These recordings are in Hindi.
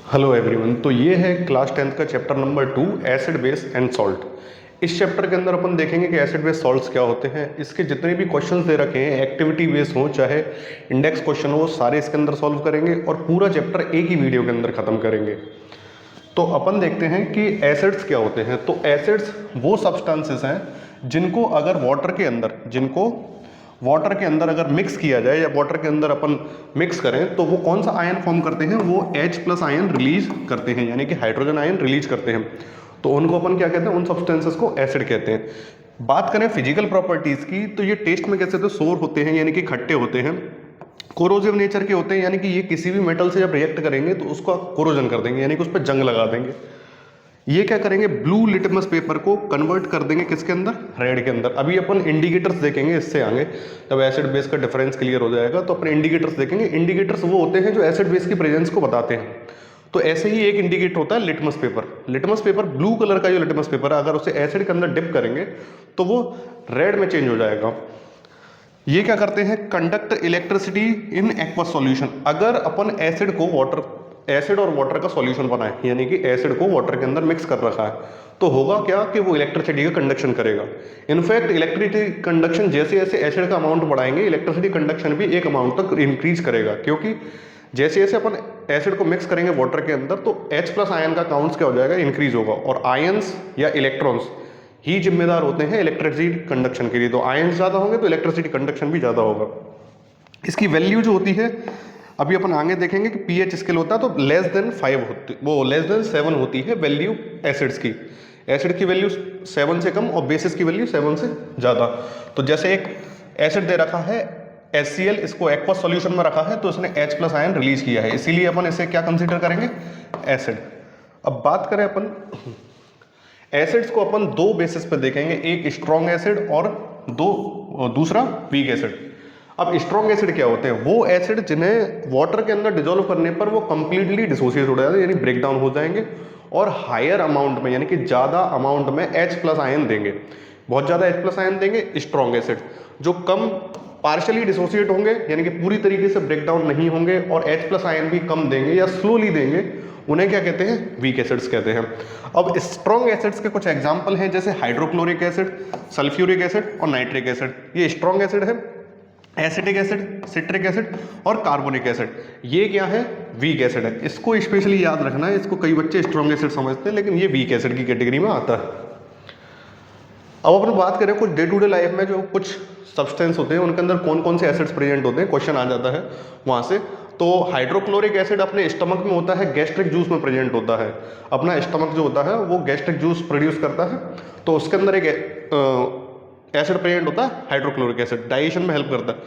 Hello everyone. तो ये है क्लास 10th का chapter number 2 acid base and salt. इस चैप्टर के अंदर अपन देखेंगे कि एसिड बेस सॉल्ट्स क्या होते हैं। इसके जितने भी क्वेश्चंस दे रखे हैं, एक्टिविटी बेस हो चाहे इंडेक्स क्वेश्चन हो, सारे इसके अंदर सॉल्व करेंगे और पूरा चैप्टर एक ही वीडियो के अंदर खत्म करेंगे। तो अपन देखते हैं कि एसिड्स क्या होते हैं। तो एसिड्स वो सब्सटेंसेस हैं जिनको अगर वाटर के अंदर अगर मिक्स किया जाए या वाटर के अंदर अपन मिक्स करें तो वो कौन सा आयन फॉर्म करते हैं, वो H+ आयन रिलीज करते हैं, यानी कि हाइड्रोजन आयन रिलीज करते हैं। तो उनको अपन क्या कहते हैं, उन सब्सटेंसेस को एसिड कहते हैं। बात करें फिजिकल प्रॉपर्टीज की तो ये टेस्ट में कैसे, तो सोर होते हैं यानी कि खट्टे होते हैं, कोरोजिव नेचर के होते हैं यानी कि ये किसी भी मेटल से जब रिएक्ट करेंगे तो उसको कोरोजन कर देंगे यानी कि उस पर जंग लगा देंगे। ये क्या करेंगे, ब्लू लिटमस पेपर को कन्वर्ट कर देंगे किसके अंदर, रेड के अंदर। अभी अपन इंडिकेटर्स देखेंगे इससे आगे, तब एसिड बेस का डिफरेंस क्लियर हो जाएगा। तो अपन इंडिकेटर्स देखेंगे। इंडिकेटर्स वो होते हैं जो एसिड बेस की प्रेजेंस को बताते हैं। तो ऐसे ही एक इंडिकेटर होता है litmus paper. Litmus paper blue colour का जो लिटमस पेपर है, अगर उसे एसिड के अंदर डिप करेंगे तो वो रेड में चेंज हो जाएगा। ये क्या करते हैं, conduct electricity in aqueous solution. अगर अपन एसिड और वाटर का सॉल्यूशन बनाए, यानी कि एसिड को वाटर के अंदर मिक्स कर रखा है, तो होगा क्या कि वो इलेक्ट्रिसिटी का कंडक्शन करेगा। इनफैक्ट इलेक्ट्रिसिटी कंडक्शन जैसे जैसे एसिड का अमाउंट बढ़ाएंगे, इलेक्ट्रिसिटी कंडक्शन भी एक अमाउंट तक इंक्रीज करेगा, क्योंकि जैसे जैसे अपन एसिड को मिक्स करेंगे वाटर के अंदर तो H+ आयन का काउंट्स क्या हो जाएगा, इंक्रीज होगा। और आयंस या इलेक्ट्रॉन्स ही जिम्मेदार होते हैं इलेक्ट्रिसिटी कंडक्शन के लिए। तो आयंस ज़्यादा होंगे तो इलेक्ट्रिसिटी कंडक्शन भी ज़्यादा होगा। इसकी वैल्यू जो होती है, अभी अपन आगे देखेंगे कि pH स्केल होता है तो लेस देन 7 होती है वैल्यू एसिड्स की। एसिड की वैल्यू 7 से कम और बेसिस की वैल्यू 7 से ज़्यादा। तो जैसे एक एसिड दे रखा है HCl, इसको एक्वस सॉल्यूशन में रखा है तो इसने H+ आयन रिलीज किया है, इसीलिए अपन इसे क्या कंसीडर करेंगे, एसिड। अब बात करें अपन एसिड्स को, अपन दो बेसिस पे देखेंगे, एक स्ट्रॉन्ग एसिड और दूसरा वीक एसिड। अब स्ट्रॉन्ग एसिड क्या होते हैं, वो एसिड जिन्हें वाटर के अंदर डिसॉल्व करने पर वो कंप्लीटली डिसोसिएट हो जाते हैं, यानी ब्रेक डाउन हो जाएंगे और हायर अमाउंट में यानी कि ज़्यादा अमाउंट में H+ आयन देंगे, बहुत ज़्यादा H+ आयन देंगे। स्ट्रॉन्ग एसिड जो कम पार्शियली डिसोसिएट होंगे यानी कि पूरी तरीके से ब्रेक डाउन नहीं होंगे और H+ आयन भी कम देंगे या स्लोली देंगे, उन्हें क्या कहते हैं, वीक एसिड्स कहते हैं। अब स्ट्रॉन्ग एसिड्स के कुछ एग्जांपल हैं, जैसे हाइड्रोक्लोरिक एसिड, सल्फ्यूरिक एसिड और नाइट्रिक एसिड। ये स्ट्रॉन्ग एसिड है। एसिटिक एसिड, सिट्रिक एसिड और कार्बोनिक एसिड, ये क्या है, वीक एसिड है। इसको स्पेशली याद रखना है, इसको कई बच्चे स्ट्रॉन्ग एसिड समझते हैं लेकिन ये वीक एसिड की कैटेगरी में आता है। अब अपन बात करें कुछ डे टू डे लाइफ में जो कुछ सब्सटेंस होते हैं उनके अंदर कौन कौन से एसिड्स प्रेजेंट होते हैं, क्वेश्चन आ जाता है वहाँ से। तो हाइड्रोक्लोरिक एसिड अपने स्टमक में होता है, गैस्ट्रिक जूस में प्रेजेंट होता है। अपना स्टमक जो होता है वो गैस्ट्रिक जूस प्रोड्यूस करता है, तो उसके अंदर एक एसिड प्रेजेंट होता है हाइड्रोक्लोरिक एसिड, डाइजेशन में हेल्प करता है।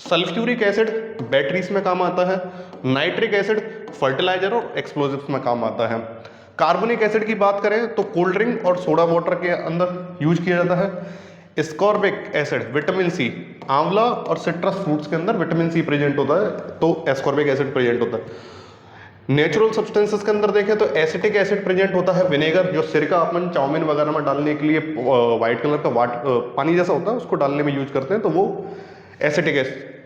सल्फ्यूरिक एसिड बैटरीज में काम आता है। नाइट्रिक एसिड फर्टिलाइजर और एक्सप्लोजिव्स में काम आता है। कार्बोनिक एसिड की बात करें तो कोल्ड ड्रिंक और सोडा वाटर के अंदर यूज किया जाता है। स्कॉर्बिक एसिड विटामिन सी, आंवला और सिट्रस फ्रूट्स के अंदर विटामिन सी प्रेजेंट होता है तो एस्कॉर्बिक एसिड प्रेजेंट होता है। नेचुरल सब्सटेंसेस के अंदर देखें तो एसिटिक एसिड प्रेजेंट होता है, विनेगर, जो सिरका अपन चाउमीन वगैरह में डालने के लिए व्हाइट कलर का पानी जैसा होता है उसको डालने में यूज करते हैं, तो वो acetic acid.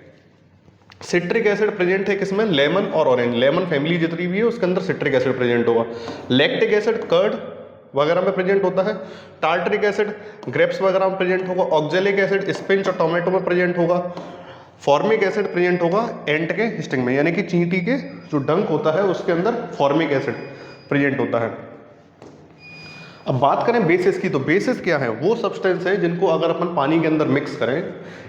Citric acid present है किसमें, लेमन और ऑरेंज, लेमन फैमिली जितनी भी है उसके अंदर सिट्रिक एसिड प्रेजेंट होगा। लैक्टिक एसिड कर्ड वगैरह में प्रेजेंट होता है। टार्टरिक एसिड ग्रेप्स वगैरह में प्रेजेंट होगा। ऑक्जेलिक एसिड स्पिंच और टोमेटो में प्रेजेंट होगा। फॉर्मिक एसिड प्रेजेंट होगा एंट के स्टिंग में, यानी कि चींटी के जो डंक होता है उसके अंदर फॉर्मिक एसिड प्रेजेंट होता है। अब बात करें बेसिस की, तो बेसिस क्या है, वो सब्सटेंस है जिनको अगर अपन पानी के अंदर मिक्स करें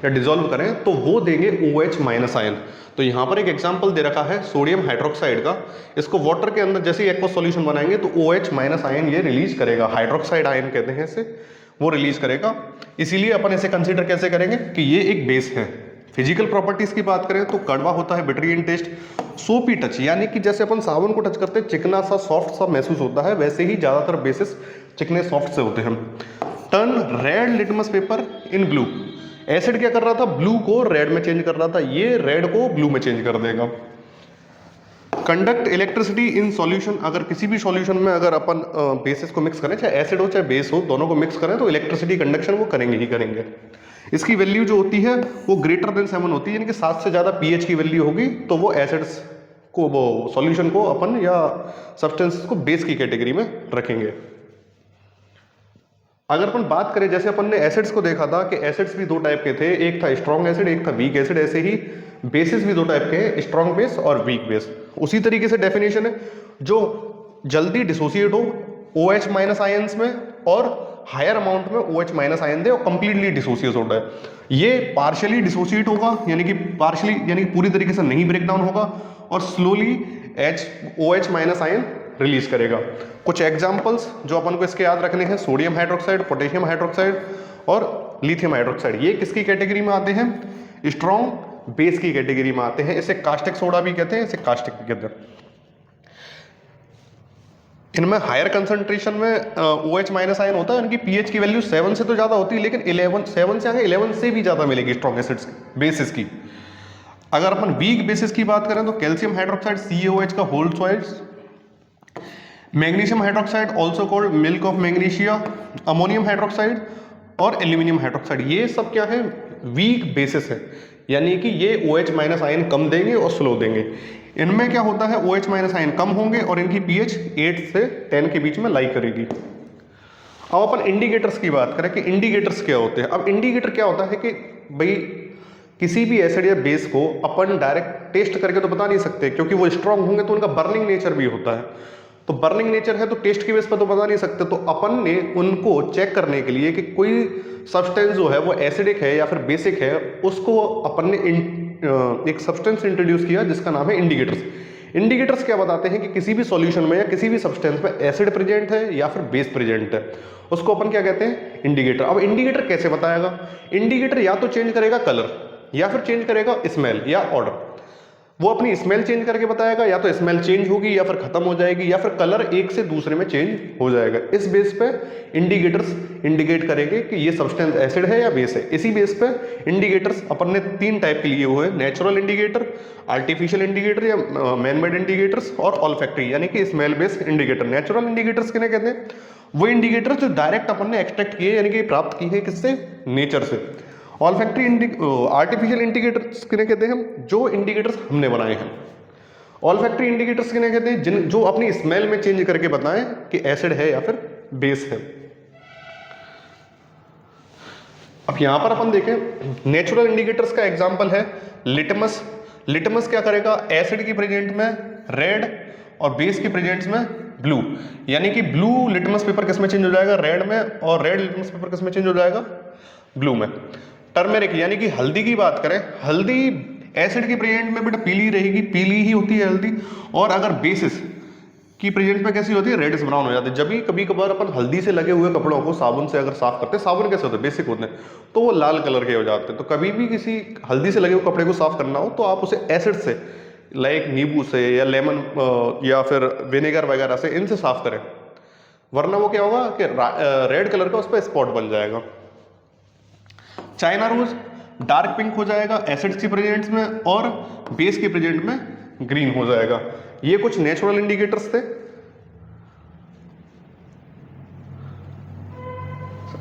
या डिसॉल्व करें तो वो देंगे OH- आयन। तो यहाँ पर एक एग्जांपल दे रखा है सोडियम हाइड्रोक्साइड का। इसको वाटर के अंदर जैसे ही एक्वस सॉल्यूशन बनाएंगे तो OH- आयन ये रिलीज करेगा, हाइड्रोक्साइड आयन कहते हैं इसे, वो रिलीज करेगा। इसीलिए अपन इसे कंसिडर कैसे करेंगे कि ये एक बेस है। फिजिकल प्रॉपर्टीज की बात करें तो कड़वा होता है, बिटरी इन टेस्ट, सोपी टच, यानी कि जैसे अपन साबुन को टच करते हैं चिकना सा सॉफ्ट सा महसूस होता है, वैसे ही ज्यादातर बेसिस चिकने सॉफ्ट से होते हैं। Turn red litmus paper in blue, acid क्या कर रहा था, ब्लू को रेड में चेंज कर रहा था, ये रेड को ब्लू में चेंज कर देगा। कंडक्ट इलेक्ट्रिसिटी इन सॉल्यूशन, अगर किसी भी सॉल्यूशन में अगर अपन बेसिस को मिक्स करें, चाहे एसिड हो चाहे बेस हो, दोनों को मिक्स करें तो इलेक्ट्रिसिटी कंडक्शन वो करेंगे ही करेंगे। इसकी वैल्यू जो होती है वो ग्रेटर देन 7 होती है, यानी कि 7 से ज़्यादा pH की वैल्यू होगी तो वो एसिड्स को वो सॉल्यूशन को अपन या सब्सटेंसेस को बेस की कैटेगरी में रखेंगे। अगर अपन बात करें, जैसे अपन ने एसिड्स को देखा था कि एसिड्स भी दो टाइप के थे, एक था स्ट्रॉन्ग एसिड, एक था वीक एसिड, ऐसे ही बेसिस भी दो टाइप के हैं, स्ट्रॉन्ग बेस और वीक बेस। उसी तरीके से डेफिनेशन है, जो जल्दी डिसोसिएट हो OH माइनस आयंस में और हायर अमाउंट में OH माइनस आयन दे और कंप्लीटली डिसोसिएट होता है। ये पार्शियली डिसोसिएट होगा, यानी कि पार्शियली यानी पूरी तरीके से नहीं ब्रेक डाउन होगा और slowly OH minus ion release करेगा। कुछ एग्जांपल्स जो अपन को इसके याद रखने हैं, सोडियम हाइड्रोक्साइड, पोटेशियम हाइड्रोक्साइड और लिथियम हाइड्रोक्साइड। ये किसकी कैटेगरी में आते हैं? स्ट्रॉन्ग बेस की कैटेगरी में आते हैं। इसे कास्टिक सोडा भी कहते हैं, इसे कास्टिक भी कहते हैं। इनमें हायर कंसंट्रेशन में OH माइनस आयन होता है, इनकी pH की वैल्यू 7 से तो ज्यादा होती है, लेकिन 7 से आगे 11 से भी ज्यादा मिलेगी स्ट्रॉन्ग एसिड्स बेसिस की। अगर अपन वीक बेसिस की बात करें तो कैल्शियम हाइड्रोक्साइड CaOH का होल सॉइड्स, magnesium hydroxide also called milk of magnesia, ammonium hydroxide और एल्यूमिनियम हाइड्रोक्साइड, ये सब क्या है? वीक बेसिस है, यानी कि ये OH माइनस आयन कम देंगे और स्लो देंगे। इनमें क्या होता है? OH माइनस आयन कम होंगे और इनकी pH 8 से 10 के बीच में लाई करेगी। अब अपन इंडिकेटर्स की बात करें कि इंडिकेटर्स क्या होते हैं। अब इंडिकेटर क्या होता है कि भाई किसी भी एसिड या बेस को अपन डायरेक्ट टेस्ट करके तो बता नहीं सकते, क्योंकि वो स्ट्रांग होंगे तो उनका बर्निंग नेचर भी होता है। तो बर्निंग नेचर है तो टेस्ट की बेस पर तो बता नहीं सकते। तो अपन ने उनको चेक करने के लिए कि कोई सब्सटेंस जो है वो एसिडिक है या फिर बेसिक है, उसको अपन ने एक सब्सटेंस इंट्रोड्यूस किया जिसका नाम है इंडिकेटर्स। इंडिकेटर्स क्या बताते हैं कि किसी भी सॉल्यूशन में या किसी भी सब्सटेंस में एसिड प्रेजेंट है या फिर बेस प्रेजेंट है, उसको अपन क्या कहते हैं? इंडिकेटर। अब इंडिकेटर कैसे बताएगा? इंडिकेटर या तो चेंज करेगा कलर या फिर चेंज करेगा स्मेल या ऑर्डर। वो अपनी स्मेल चेंज करके बताएगा, या तो स्मेल चेंज होगी या फिर खत्म हो जाएगी या फिर कलर एक से दूसरे में चेंज हो जाएगा। इस बेस पे इंडिकेटर्स इंडिकेट करेंगे कि ये सब्सटेंस एसिड है या बेस है। इसी बेस पे इंडिकेटर्स अपन ने 3 टाइप के लिए हुए हैं, नेचुरल इंडिकेटर, आर्टिफिशियल इंडिकेटर या मैन मेड इंडिकेटर्स और ऑल्फैक्टरी यानी कि smell based indicator. Natural indicators किन्हें कहते हैं? वो इंडिकेटर जो डायरेक्ट अपन ने एक्सट्रैक्ट किए यानी कि प्राप्त की है किससे? नेचर से। ऑल्फैक्टरी आर्टिफिशियल इंडिकेटर्स किन्हें कहते हैं? जो इंडिकेटर्स हमने बनाए हैं। ऑल्फैक्टरी इंडिकेटर्स किन्हें कहते हैं? जो अपनी स्मेल में चेंज करके बताएं कि एसिड है या फिर बेस है। अब यहां पर अपन देखें, नेचुरल इंडिकेटर्स का एग्जांपल है लिटमस। लिटमस क्या करेगा? एसिड की प्रेजेंट में रेड और बेस की प्रेजेंट में ब्लू, यानी कि ब्लू लिटमस पेपर किस में चेंज हो जाएगा? रेड में। और रेड लिटमस पेपर किस में चेंज हो जाएगा? ब्लू में। टर्मेरिक यानी कि हल्दी की बात करें, हल्दी एसिड की प्रेजेंट में बेटा पीली रहेगी, पीली ही होती है हल्दी। और अगर बेसिस की प्रेजेंट में कैसी होती है? रेडिश ब्राउन हो जाती है। जब भी कभी कभार अपन हल्दी से लगे हुए कपड़ों को साबुन से अगर साफ करते हैं, साबुन कैसे होते हैं? बेसिक होते हैं, तो वो लाल कलर के हो जाते हैं। तो कभी भी किसी हल्दी से लगे हुए कपड़े को साफ करना हो तो आप उसे एसिड से, लाइक नींबू से या लेमन या फिर विनेगर वगैरह से, इनसे साफ करें, वरना वो क्या होगा कि रेड कलर का उस पर स्पॉट बन जाएगा। चाइना रोज डार्क पिंक हो जाएगा एसिड्स की प्रेजेंट में और बेस की प्रेजेंट में ग्रीन हो जाएगा। ये कुछ नेचुरल इंडिकेटर्स थे।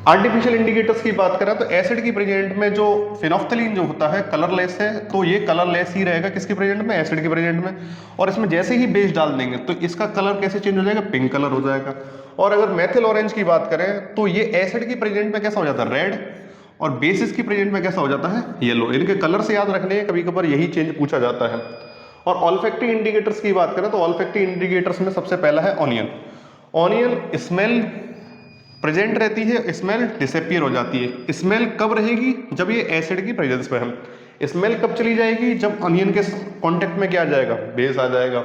आर्टिफिशियल इंडिकेटर्स की बात करें तो एसिड की प्रेजेंट में जो फिनोफ्थलीन जो होता है कलरलेस है, तो ये कलरलेस ही रहेगा किसकी प्रेजेंट में? एसिड की प्रेजेंट में। और इसमें जैसे ही बेस डाल देंगे तो इसका कलर कैसे चेंज हो जाएगा? पिंक कलर हो जाएगा। और अगर मेथिल ऑरेंज की बात करें तो ये एसिड की प्रेजेंट में कैसा हो जाता है? रेड, और बेसिस की प्रेजेंट में कैसा हो जाता है? येलो। इनके कलर से याद रखने हैं, कभी कभार यही चेंज पूछा जाता है। और ऑल्फैक्टरी इंडिकेटर्स की बात करें तो ऑल्फैक्टरी इंडिकेटर्स में सबसे पहला है ऑनियन। ऑनियन स्मेल प्रेजेंट रहती है, स्मेल डिसअपीयर हो जाती है। स्मेल कब रहेगी? जब ये एसिड की प्रेजेंस में है। स्मेल कब चली जाएगी? जब ऑनियन के कांटेक्ट में क्या आ जाएगा? बेस आ जाएगा।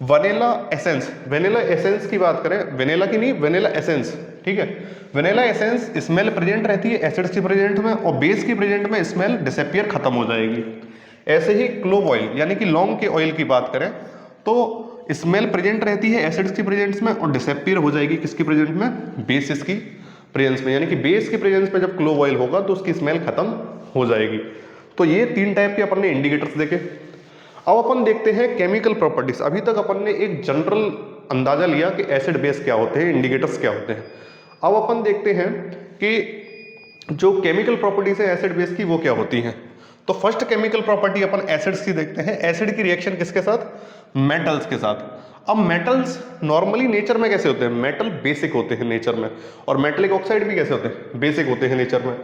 वनीला एसेंस, वनीला एसेंस की बात करें, वनीला की नहीं, वनीला एसेंस, ठीक है। वनीला एसेंस स्मेल प्रेजेंट रहती है एसिड्स की प्रेजेंट में और बेस की प्रेजेंट में स्मेल डिसअपीयर खत्म हो जाएगी। ऐसे ही क्लोव ऑयल यानी कि लौंग के ऑयल की बात करें तो स्मेल प्रेजेंट रहती है एसिड्स की प्रेजेंस में और डिसअपीयर हो जाएगी किसकी प्रेजेंट में? बेसिस की प्रेजेंस में। यानी कि बेस की प्रेजेंस में जब क्लोव ऑयल होगा तो उसकी स्मेल खत्म हो जाएगी। तो ये 3 टाइप के अपन ने इंडिकेटर्स देखे। अब अपन देखते हैं केमिकल प्रॉपर्टीज। अभी तक अपन ने एक जनरल अंदाजा लिया कि एसिड बेस क्या होते हैं, इंडिकेटर्स क्या होते हैं। अब अपन देखते हैं कि जो केमिकल प्रॉपर्टीज है एसिड बेस की वो क्या होती हैं। तो फर्स्ट केमिकल प्रॉपर्टी अपन एसिड्स की देखते हैं। एसिड की रिएक्शन किसके साथ? मेटल्स के साथ। अब मेटल्स नॉर्मली नेचर में कैसे होते हैं? मेटल बेसिक होते हैं नेचर में, और मेटलिक ऑक्साइड भी कैसे होते हैं? बेसिक होते हैं नेचर में।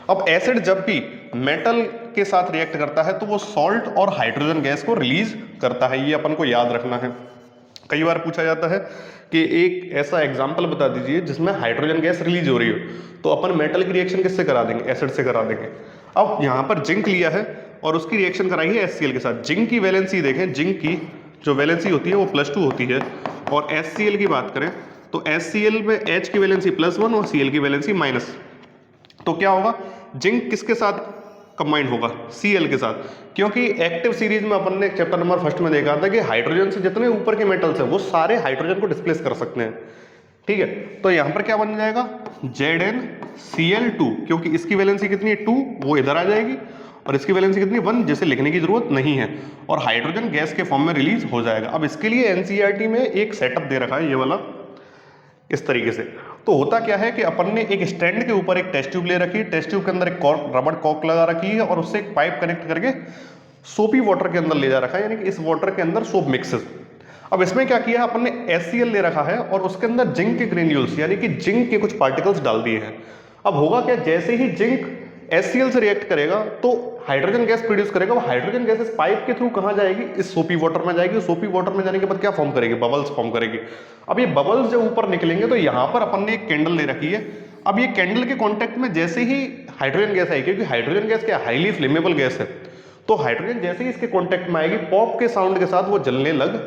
अब एसिड जब भी मेटल के साथ रिएक्ट करता है तो वो सॉल्ट और हाइड्रोजन गैस को रिलीज करता है, ये अपन को याद रखना है। कई बार पूछा जाता है कि एक ऐसा एग्जाम्पल बता दीजिए जिसमें हाइड्रोजन गैस रिलीज हो रही हो, तो अपन मेटल की रिएक्शन किससे करा देंगे? एसिड से करा देंगे। अब यहाँ पर जिंक लिया है और उसकी रिएक्शन कराई है HCl के साथ। जिंक की वैलेंसी देखें, जिंक की जो वैलेंसी होती है वो +2 होती है, और HCl की बात करें तो HCl में H की वैलेंसी +1 और Cl की वैलेंसी -। तो क्या होगा? जिंक किसके साथ कंबाइंड होगा? Cl के साथ, क्योंकि एक्टिव सीरीज में अपन ने चैप्टर नंबर 1 में देखा था कि हाइड्रोजन से जितने ऊपर के मेटल्स हैं वो सारे हाइड्रोजन को डिस्प्लेस कर सकते हैं। ठीक है, तो यहां पर क्या बन जाएगा? ZnCl2, क्योंकि इसकी वैलेंसी कितनी है? 2, वो इधर आ जाएगी, और इसकी वैलेंसी कितनी? 1, जिसे लिखने की जरूरत नहीं है, और हाइड्रोजन गैस के फॉर्म में रिलीज हो जाएगा। अब इसके लिए एनसीईआरटी में एक सेटअप दे रखा है ये वाला, इस तरीके से। तो होता क्या है कि अपन ने एक स्टैंड के ऊपर एक टेस्ट ट्यूब ले रखी है, टेस्ट ट्यूब के अंदर एक कॉर्क, रबड़ कॉर्क लगा रखी है, और उससे एक पाइप कनेक्ट करके सोपी वाटर के अंदर ले जा रखा है, यानी कि इस वाटर के अंदर सोप मिक्सेस। अब इसमें क्या किया, अपन ने HCl ले रखा है और उसके अंदर जिंक के ग्रेन्यूल्स यानी कि जिंक के कुछ पार्टिकल्स डाल दिए हैं। अब होगा क्या, जैसे ही जिंक HCl से रिएक्ट करेगा तो हाइड्रोजन गैस प्रोड्यूस करेगा। वो हाइड्रोजन गैस इस पाइप के थ्रू कहां जाएगी? इस सोपी वाटर में जाएगी। सोपी वाटर में जाने के बाद क्या फॉर्म करेगी? बबल्स फॉर्म करेगी। अब ये बबल्स जब ऊपर निकलेंगे तो यहां पर अपन ने एक कैंडल ले रखी है। अब ये कैंडल के कांटेक्ट में जैसे ही हाइड्रोजन गैस आएगी, क्योंकि हाइड्रोजन गैस क्या हाईली फ्लेमेबल गैस है, तो हाइड्रोजन जैसे ही इसके कांटेक्ट में आएगी, पॉप के साउंड के साथ वो जलने लग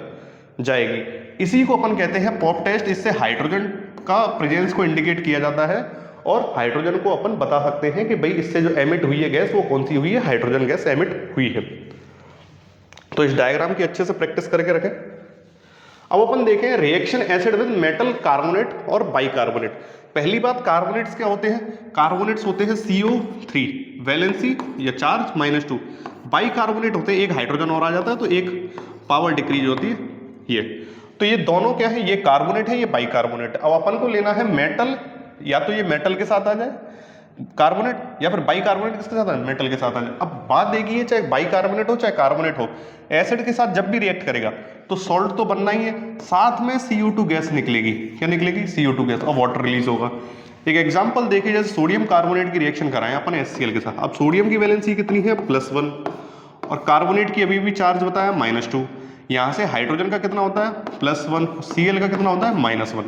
जाएगी। इसी को अपन कहते हैं पॉप टेस्ट। इससे हाइड्रोजन का प्रेजेंस को इंडिकेट किया जाता है, और हाइड्रोजन को अपन बता सकते हैं कि भाई इससे जो एमिट हुई है गैस वो कौन सी हुई है? हाइड्रोजन गैस एमिट हुई है। तो इस डायग्राम की अच्छे से प्रैक्टिस करके रखें। अब अपन देखें reaction acid with metal carbonate और बाइकार्बोनेट। पहली बात, कार्बोनेट्स क्या होते हैं? कार्बोनेट्स होते हैं CO3 वैलेंसी या चार्ज -2। बाइकार्बोनेट होते हैं, एक हाइड्रोजन और आ जाता है तो एक पावर डिक्रीज होती है ये। तो ये दोनों क्या है? ये कार्बोनेट है, ये बाइकार्बोनेट। अब अपन को लेना है मेटल, या तो ये मेटल के साथ आ जाए कार्बोनेट, या फिर बाइकार्बोनेट किसके साथ आ जाए? मेटल के साथ आ जाए। अब बात देखिए, चाहे बाइकार्बोनेट हो चाहे कार्बोनेट हो, एसिड के साथ जब भी रिएक्ट करेगा तो सॉल्ट तो बनना ही है, साथ में CO2 गैस निकलेगी। क्या निकलेगी? CO2 गैस, और वाटर रिलीज होगा। एक एग्जांपल देखिए, जैसे सोडियम कार्बोनेट की रिएक्शन कराएं अपन HCl के साथ। अब सोडियम की वैलेंसी कितनी है? +1, और कार्बोनेट की अभी भी चार्ज बताया -2। यहां से हाइड्रोजन का कितना होता है? +1। Cl का कितना होता है? -1।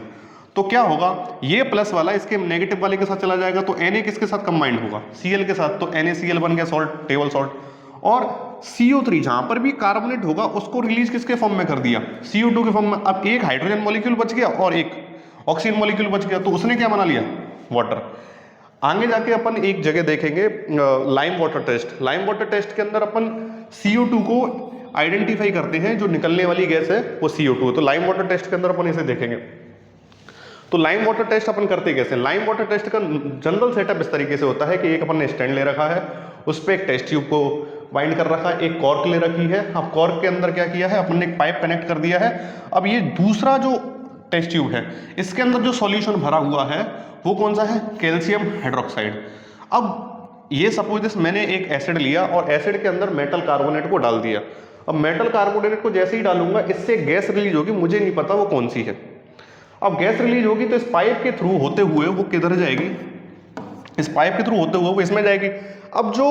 तो क्या होगा, ये प्लस वाला इसके नेगेटिव वाले के साथ चला जाएगा, तो Na किसके साथ कंबाइंड होगा? Cl के साथ, तो NaCl बन गया सॉल्ट, टेबल सॉल्ट। और CO3 जहां पर भी कार्बोनेट होगा उसको रिलीज किसके फॉर्म में कर दिया? CO2 के फॉर्म में। अब एक हाइड्रोजन मॉलिक्यूल बच गया और एक ऑक्सीजन मॉलिक्यूल बच गया, तो उसने क्या बना लिया? वाटर। आगे जाके अपन एक जगह देखेंगे lime water test. Lime water test के अंदर अपन CO2 को आइडेंटिफाई करते हैं, जो निकलने वाली गैस है वो CO2 है। तो लाइम वाटर टेस्ट के अंदर अपन इसे देखेंगे। तो लाइम वाटर टेस्ट अपन करते कैसे? लाइम वाटर टेस्ट का जनरल सेटअप इस तरीके से होता है कि एक अपन ने स्टैंड ले रखा है, उस पर एक टेस्ट ट्यूब को बाइंड कर रखा है, एक कॉर्क ले रखी है। अब कॉर्क के अंदर क्या किया है, अपन ने एक पाइप कनेक्ट कर दिया है। अब ये दूसरा जो टेस्ट ट्यूब है, इसके अंदर जो सॉल्यूशन भरा हुआ है वो कौन सा है? Calcium hydroxide. अब ये सपोज मैंने एक एसिड लिया और एसिड के अंदर मेटल कार्बोनेट को डाल दिया। अब मेटल कार्बोनेट को जैसे ही डालूंगा इससे गैस रिलीज होगी, मुझे नहीं पता वो कौन सी है। अब गैस रिलीज होगी तो इस पाइप के थ्रू होते हुए वो किधर जाएगी? इस पाइप के थ्रू होते हुए वो इसमें जाएगी। अब जो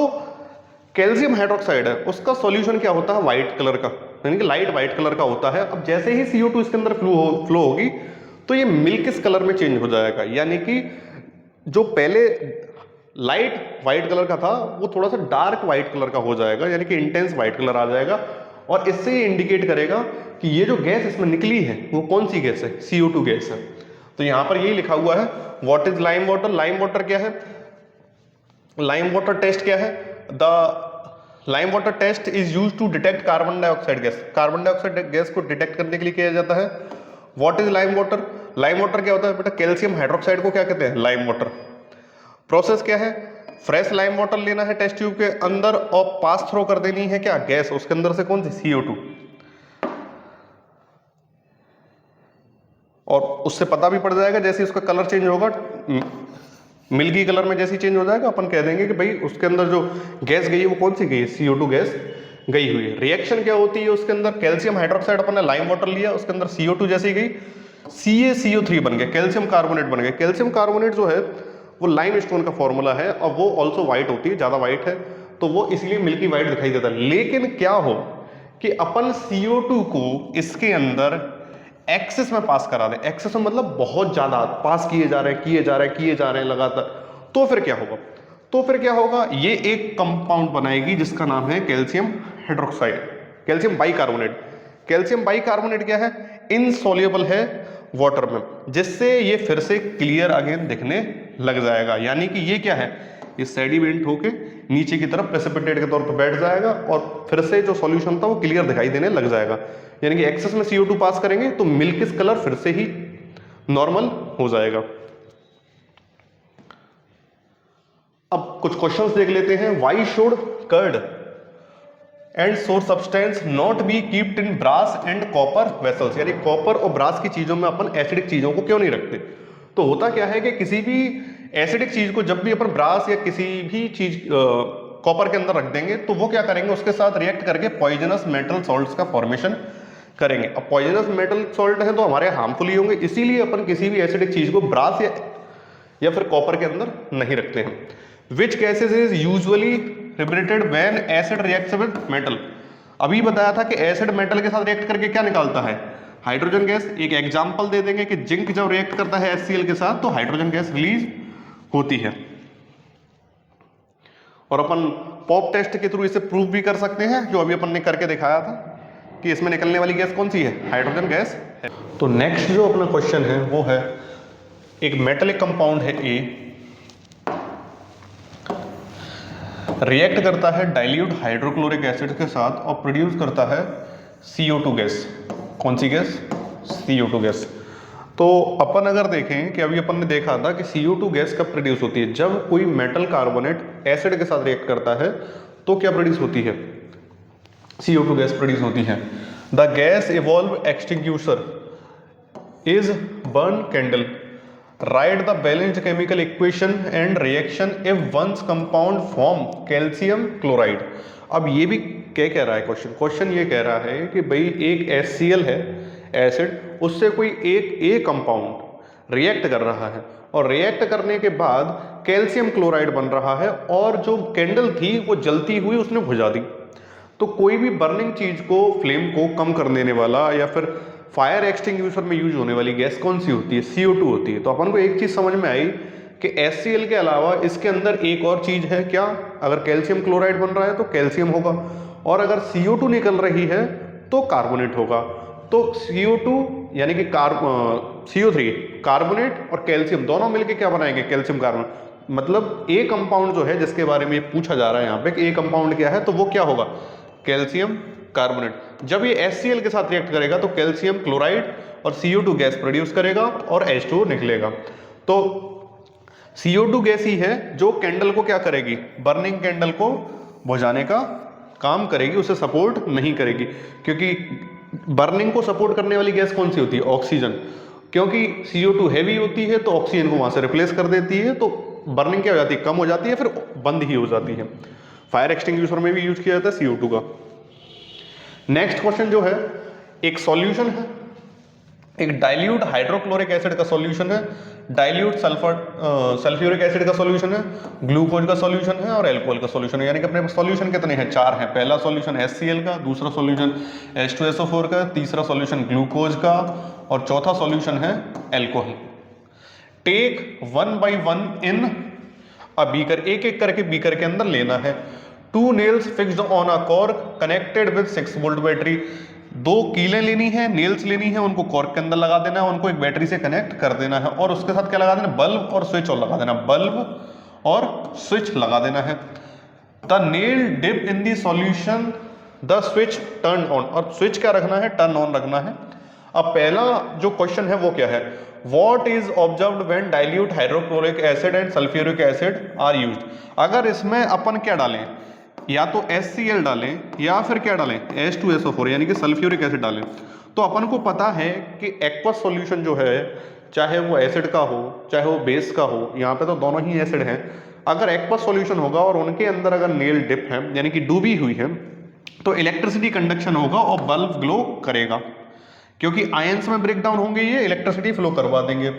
कैल्शियम हाइड्रोक्साइड है उसका सॉल्यूशन क्या होता है? व्हाइट कलर का, यानी कि लाइट व्हाइट कलर का होता है। अब जैसे ही CO2 इसके अंदर फ्लो होगी तो ये मिल्किश कलर में चेंज हो जाएगा, यानी कि जो पहले लाइट व्हाइट कलर का था वो थोड़ा सा डार्क व्हाइट कलर का हो जाएगा, यानी कि इंटेंस व्हाइट कलर आ जाएगा। और इससे ये इंडिकेट करेगा कि ये जो गैस इसमें निकली है वो कौन सी गैस है? CO2 गैस है। तो यहां पर यही लिखा हुआ है, what is lime water. Lime water क्या है? लाइम वाटर टेस्ट क्या है? The lime water test is used to detect carbon dioxide gas. Carbon dioxide gas को डिटेक्ट करने के लिए किया जाता है। What is lime water? Lime water क्या होता है बेटा? कैल्शियम हाइड्रोक्साइड को क्या कहते हैं? Lime water. प्रोसेस क्या है? फ्रेश लाइम वाटर लेना है टेस्ट ट्यूब के अंदर और पास थ्रो कर देनी है क्या? गैस। उसके अंदर से कौन सी? CO2। और उससे पता भी पड़ जाएगा जैसे उसका कलर चेंज होगा, मिल्की कलर में जैसी चेंज हो जाएगा अपन कह देंगे कि भाई उसके अंदर जो गैस गई है वो कौन सी गई है, CO2 गैस गई हुई है। रिएक्शन क्या होती है उसके अंदर, कैल्शियम हाइड्रोक्साइड अपन ने लाइम वाटर लिया, उसके अंदर CO2 जैसी गई, CaCO3 बन गया, कैल्शियम कार्बोनेट बन गया। कैल्शियम कार्बोनेट जो है वो लाइम स्टोन का फॉर्मूला है और वो ऑल्सो व्हाइट होती है, ज्यादा व्हाइट है तो वो इसलिए मिल्की व्हाइट दिखाई देता है। लेकिन क्या हो कि अपन CO2 को इसके अंदर एक्सेस में पास करा दें, एक्सेस में मतलब बहुत ज्यादा पास किए जा रहे हैं किए जा रहे हैं किए जा रहे हैं लगातार, तो फिर क्या होगा, तो फिर क्या होगा, ये एक कंपाउंड बनाएगी जिसका नाम है calcium hydroxide, calcium bicarbonate. Calcium bicarbonate क्या है, इनसॉल्युबल है वाटर में, जिससे ये फिर से क्लियर अगेन दिखने लग जाएगा। यानी कि ये क्या है, ये सेडिमेंट होके नीचे की तरफ प्रेसिपिटेट के तौर पर बैठ जाएगा और फिर से जो सॉल्यूशन था वो क्लियर दिखाई देने लग जाएगा। यानी कि एक्सेस में CO2 पास करेंगे तो मिल्किश कलर फिर से ही नॉर्मल हो जाएगा। अब कुछ क्वेश्चंस देख लेते हैं। Why should curd and sour substance not be keeped in brass and copper vessels, यानी कॉपर और ब्रास की चीजों में अपन एसिडिक चीजों को क्यों नहीं रखते। तो होता क्या है कि किसी भी एसिडिक चीज को जब भी अपन ब्रास या किसी भी चीज कॉपर के अंदर रख देंगे तो वो क्या करेंगे, उसके साथ रिएक्ट करके पॉइजनस मेटल सॉल्ट्स का फॉर्मेशन करेंगे। अब पॉइजनस मेटल सॉल्ट है तो हमारे हार्मफुल ही होंगे, इसीलिए अपन किसी भी एसिडिक चीज को ब्रास या फिर कॉपर के अंदर नहीं रखते हैं। Which gases is usually liberated when acid reacts with metal. अभी बताया था कि एसिड मेटल के साथ रिएक्ट करके क्या निकालता है, हाइड्रोजन गैस। एक एग्जांपल दे देंगे कि जिंक जब रिएक्ट करता है HCl के साथ तो हाइड्रोजन गैस रिलीज होती है। और अपन पॉप टेस्ट के थ्रू इसे प्रूव भी कर सकते हैं, जो अभी अपन ने करके दिखाया था कि इसमें निकलने वाली गैस कौन सी है, हाइड्रोजन गैस है। तो नेक्स्ट जो अपना क्वेश्चन है वो है, एक मेटलिक कंपाउंड है A, रिएक्ट करता है डाइल्यूट हाइड्रोक्लोरिक एसिड के साथ और प्रोड्यूस करता है CO2 गैस। कौन सी गैस, CO2 गैस। तो अपन अगर देखें कि अभी अपन ने देखा था कि CO2 गैस कब प्रोड्यूस होती है, जब कोई मेटल कार्बोनेट एसिड के साथ रिएक्ट करता है तो क्या प्रोड्यूस होती है, CO2 गैस प्रोड्यूस होती है। The gas evolve extinguisher is burn candle, write the balanced chemical equation and reaction if once compound form calcium chloride. अब ये भी क्या कह रहा है क्वेश्चन, क्वेश्चन ये कह रहा है कि भाई एक HCl है एसिड, उससे कोई एक A कंपाउंड रिएक्ट कर रहा है और रिएक्ट करने के बाद कैल्शियम क्लोराइड बन रहा है और जो कैंडल थी वो जलती हुई उसने बुझा दी। तो कोई भी बर्निंग चीज को, फ्लेम को कम कर देने वाला या फिर फायर एक्सटिंग्विशर में यूज होने वाली गैस कौन सी होती है, CO2 होती है। तो अपन को एक चीज समझ में आई कि HCl के अलावा इसके अंदर एक और चीज है क्या, अगर कैल्शियम क्लोराइड बन रहा है तो कैल्शियम होगा और अगर CO2 निकल रही है तो कार्बोनेट होगा। तो CO2 यानी कि CO3 कार्बोनेट और कैल्शियम दोनों मिलकर क्या बनाएंगे, कैल्शियम कार्बोनेट। मतलब A कंपाउंड जो है जिसके बारे में पूछा जा रहा है यहाँ पे कि A कंपाउंड क्या है, तो वो क्या होगा, कैल्शियम कार्बोनेट। जब ये HCl के साथ रिएक्ट करेगा तो कैल्शियम क्लोराइड और CO2 गैस प्रोड्यूस करेगा और H2O निकलेगा। तो CO2 गैस ही है जो कैंडल को क्या करेगी, बर्निंग कैंडल को बुझाने का काम करेगी, उसे सपोर्ट नहीं करेगी। क्योंकि बर्निंग को सपोर्ट करने वाली गैस कौन सी होती है, ऑक्सीजन। क्योंकि CO2 हैवी होती है तो ऑक्सीजन को वहां से रिप्लेस कर देती है, तो बर्निंग क्या हो जाती है, कम हो जाती है, फिर बंद ही हो जाती है। फायर एक्सटिंग्विशर में भी यूज किया जाता है CO2 का। नेक्स्ट क्वेश्चन जो है, एक सॉल्यूशन है, एक डाइल्यूट हाइड्रोक्लोरिक एसिड का सॉल्यूशन है, डाइल्यूट सल्फ्यूरिक एसिड का सॉल्यूशन है, ग्लूकोज का सॉल्यूशन है और एल्कोहल का सॉल्यूशन है। यानी कि अपने सॉल्यूशन कितने हैं, 4 हैं। पहला सॉल्यूशन HCl का, दूसरा सॉल्यूशन H2SO4 का, तीसरा सॉल्यूशन ग्लूकोज का और चौथा सॉल्यूशन है alcohol. Take 1 by 1 in a beaker, एक एक करके बीकर के अंदर लेना है। 2 nails fixed on a cork connected with 6 volt battery. 2 कीलें लेनी है, नेल्स लेनी है, उनको कॉर्क के अंदर लगा देना है, उनको एक बैटरी से कनेक्ट कर देना है और उसके साथ क्या लगा देना, बल्ब और स्विच और लगा देना, बल्ब और स्विच लगा देना है। The nail dip in the solution, the switch turn on, और स्विच क्या रखना है, टर्न ऑन रखना है। अब पहला जो क्वेश्चन है वो क्या है, What is observed when dilute hydrochloric acid and sulfuric acid are used। अगर इसमें अपन क्या डालें, या तो HCl डालें या फिर क्या डालें, H2SO4 यानी कि सल्फ्यूरिक एसिड डालें, तो अपन को पता है कि एक्वस सॉल्यूशन जो है चाहे वो एसिड का हो चाहे वो बेस का हो, यहाँ पे तो दोनों ही एसिड हैं, अगर एक्वस सॉल्यूशन होगा और उनके अंदर अगर नेल डिप है यानी कि डूबी हुई है, तो इलेक्ट्रिसिटी कंडक्शन होगा और बल्ब ग्लो करेगा, क्योंकि आयंस में ब्रेक डाउन होंगे, ये इलेक्ट्रिसिटी फ्लो करवा देंगे।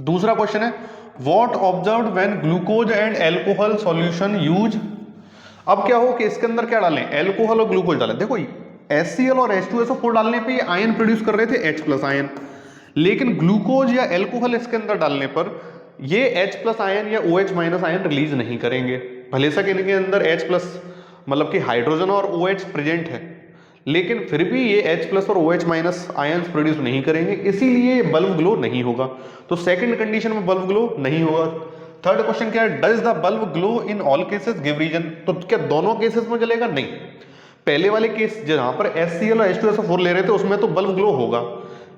दूसरा क्वेश्चन है what observed when glucose and alcohol solution use. अब क्या हो कि इसके अंदर क्या डालें, एल्कोहल और ग्लूकोज डालें। देखो HCl और H2SO4 डालने पे ये आयन प्रोड्यूस कर रहे थे H+ आयन, लेकिन ग्लूकोज या एल्कोहल इसके अंदर डालने पर ये H+ आयन या OH- आयन रिलीज नहीं करेंगे। भले से इनके अंदर H+ मतलब कि हाइड्रोजन और OH प्रेजेंट है, लेकिन फिर भी ये H+ और OH- आयंस प्रोड्यूस नहीं करेंगे, इसीलिए बल्ब ग्लो नहीं होगा। तो सेकंड कंडीशन में बल्ब ग्लो नहीं होगा। थर्ड क्वेश्चन क्या है, does the bulb glow in all cases give reason. तो क्या दोनों केसेस में जलेगा? नहीं। पहले वाले केस जहां पर HCl और H2SO4 ले रहे थे उसमें तो बल्ब ग्लो होगा,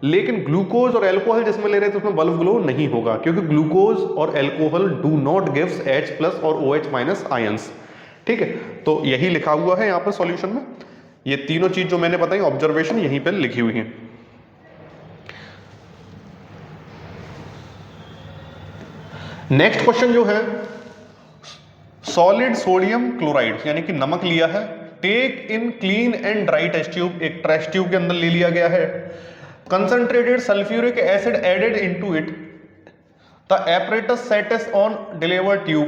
लेकिन ग्लूकोज और एल्कोहल जिसमें ले रहे थे उसमें बल्ब ग्लो नहीं होगा, क्योंकि ग्लूकोज और alcohol do not gives H+ और OH- आयंस। ठीक है, तो यही लिखा हुआ है यहाँ पर सॉल्यूशन में। ये तीनों चीज जो मैंने बताई ऑब्जर्वेशन यहीं पे लिखी हुई है। नेक्स्ट क्वेश्चन जो है, सॉलिड सोडियम क्लोराइड यानी कि नमक लिया है, take in clean and dry test tube, एक टेस्ट ट्यूब के अंदर ले लिया गया है, concentrated sulphuric acid added into it, the apparatus set on deliver tube.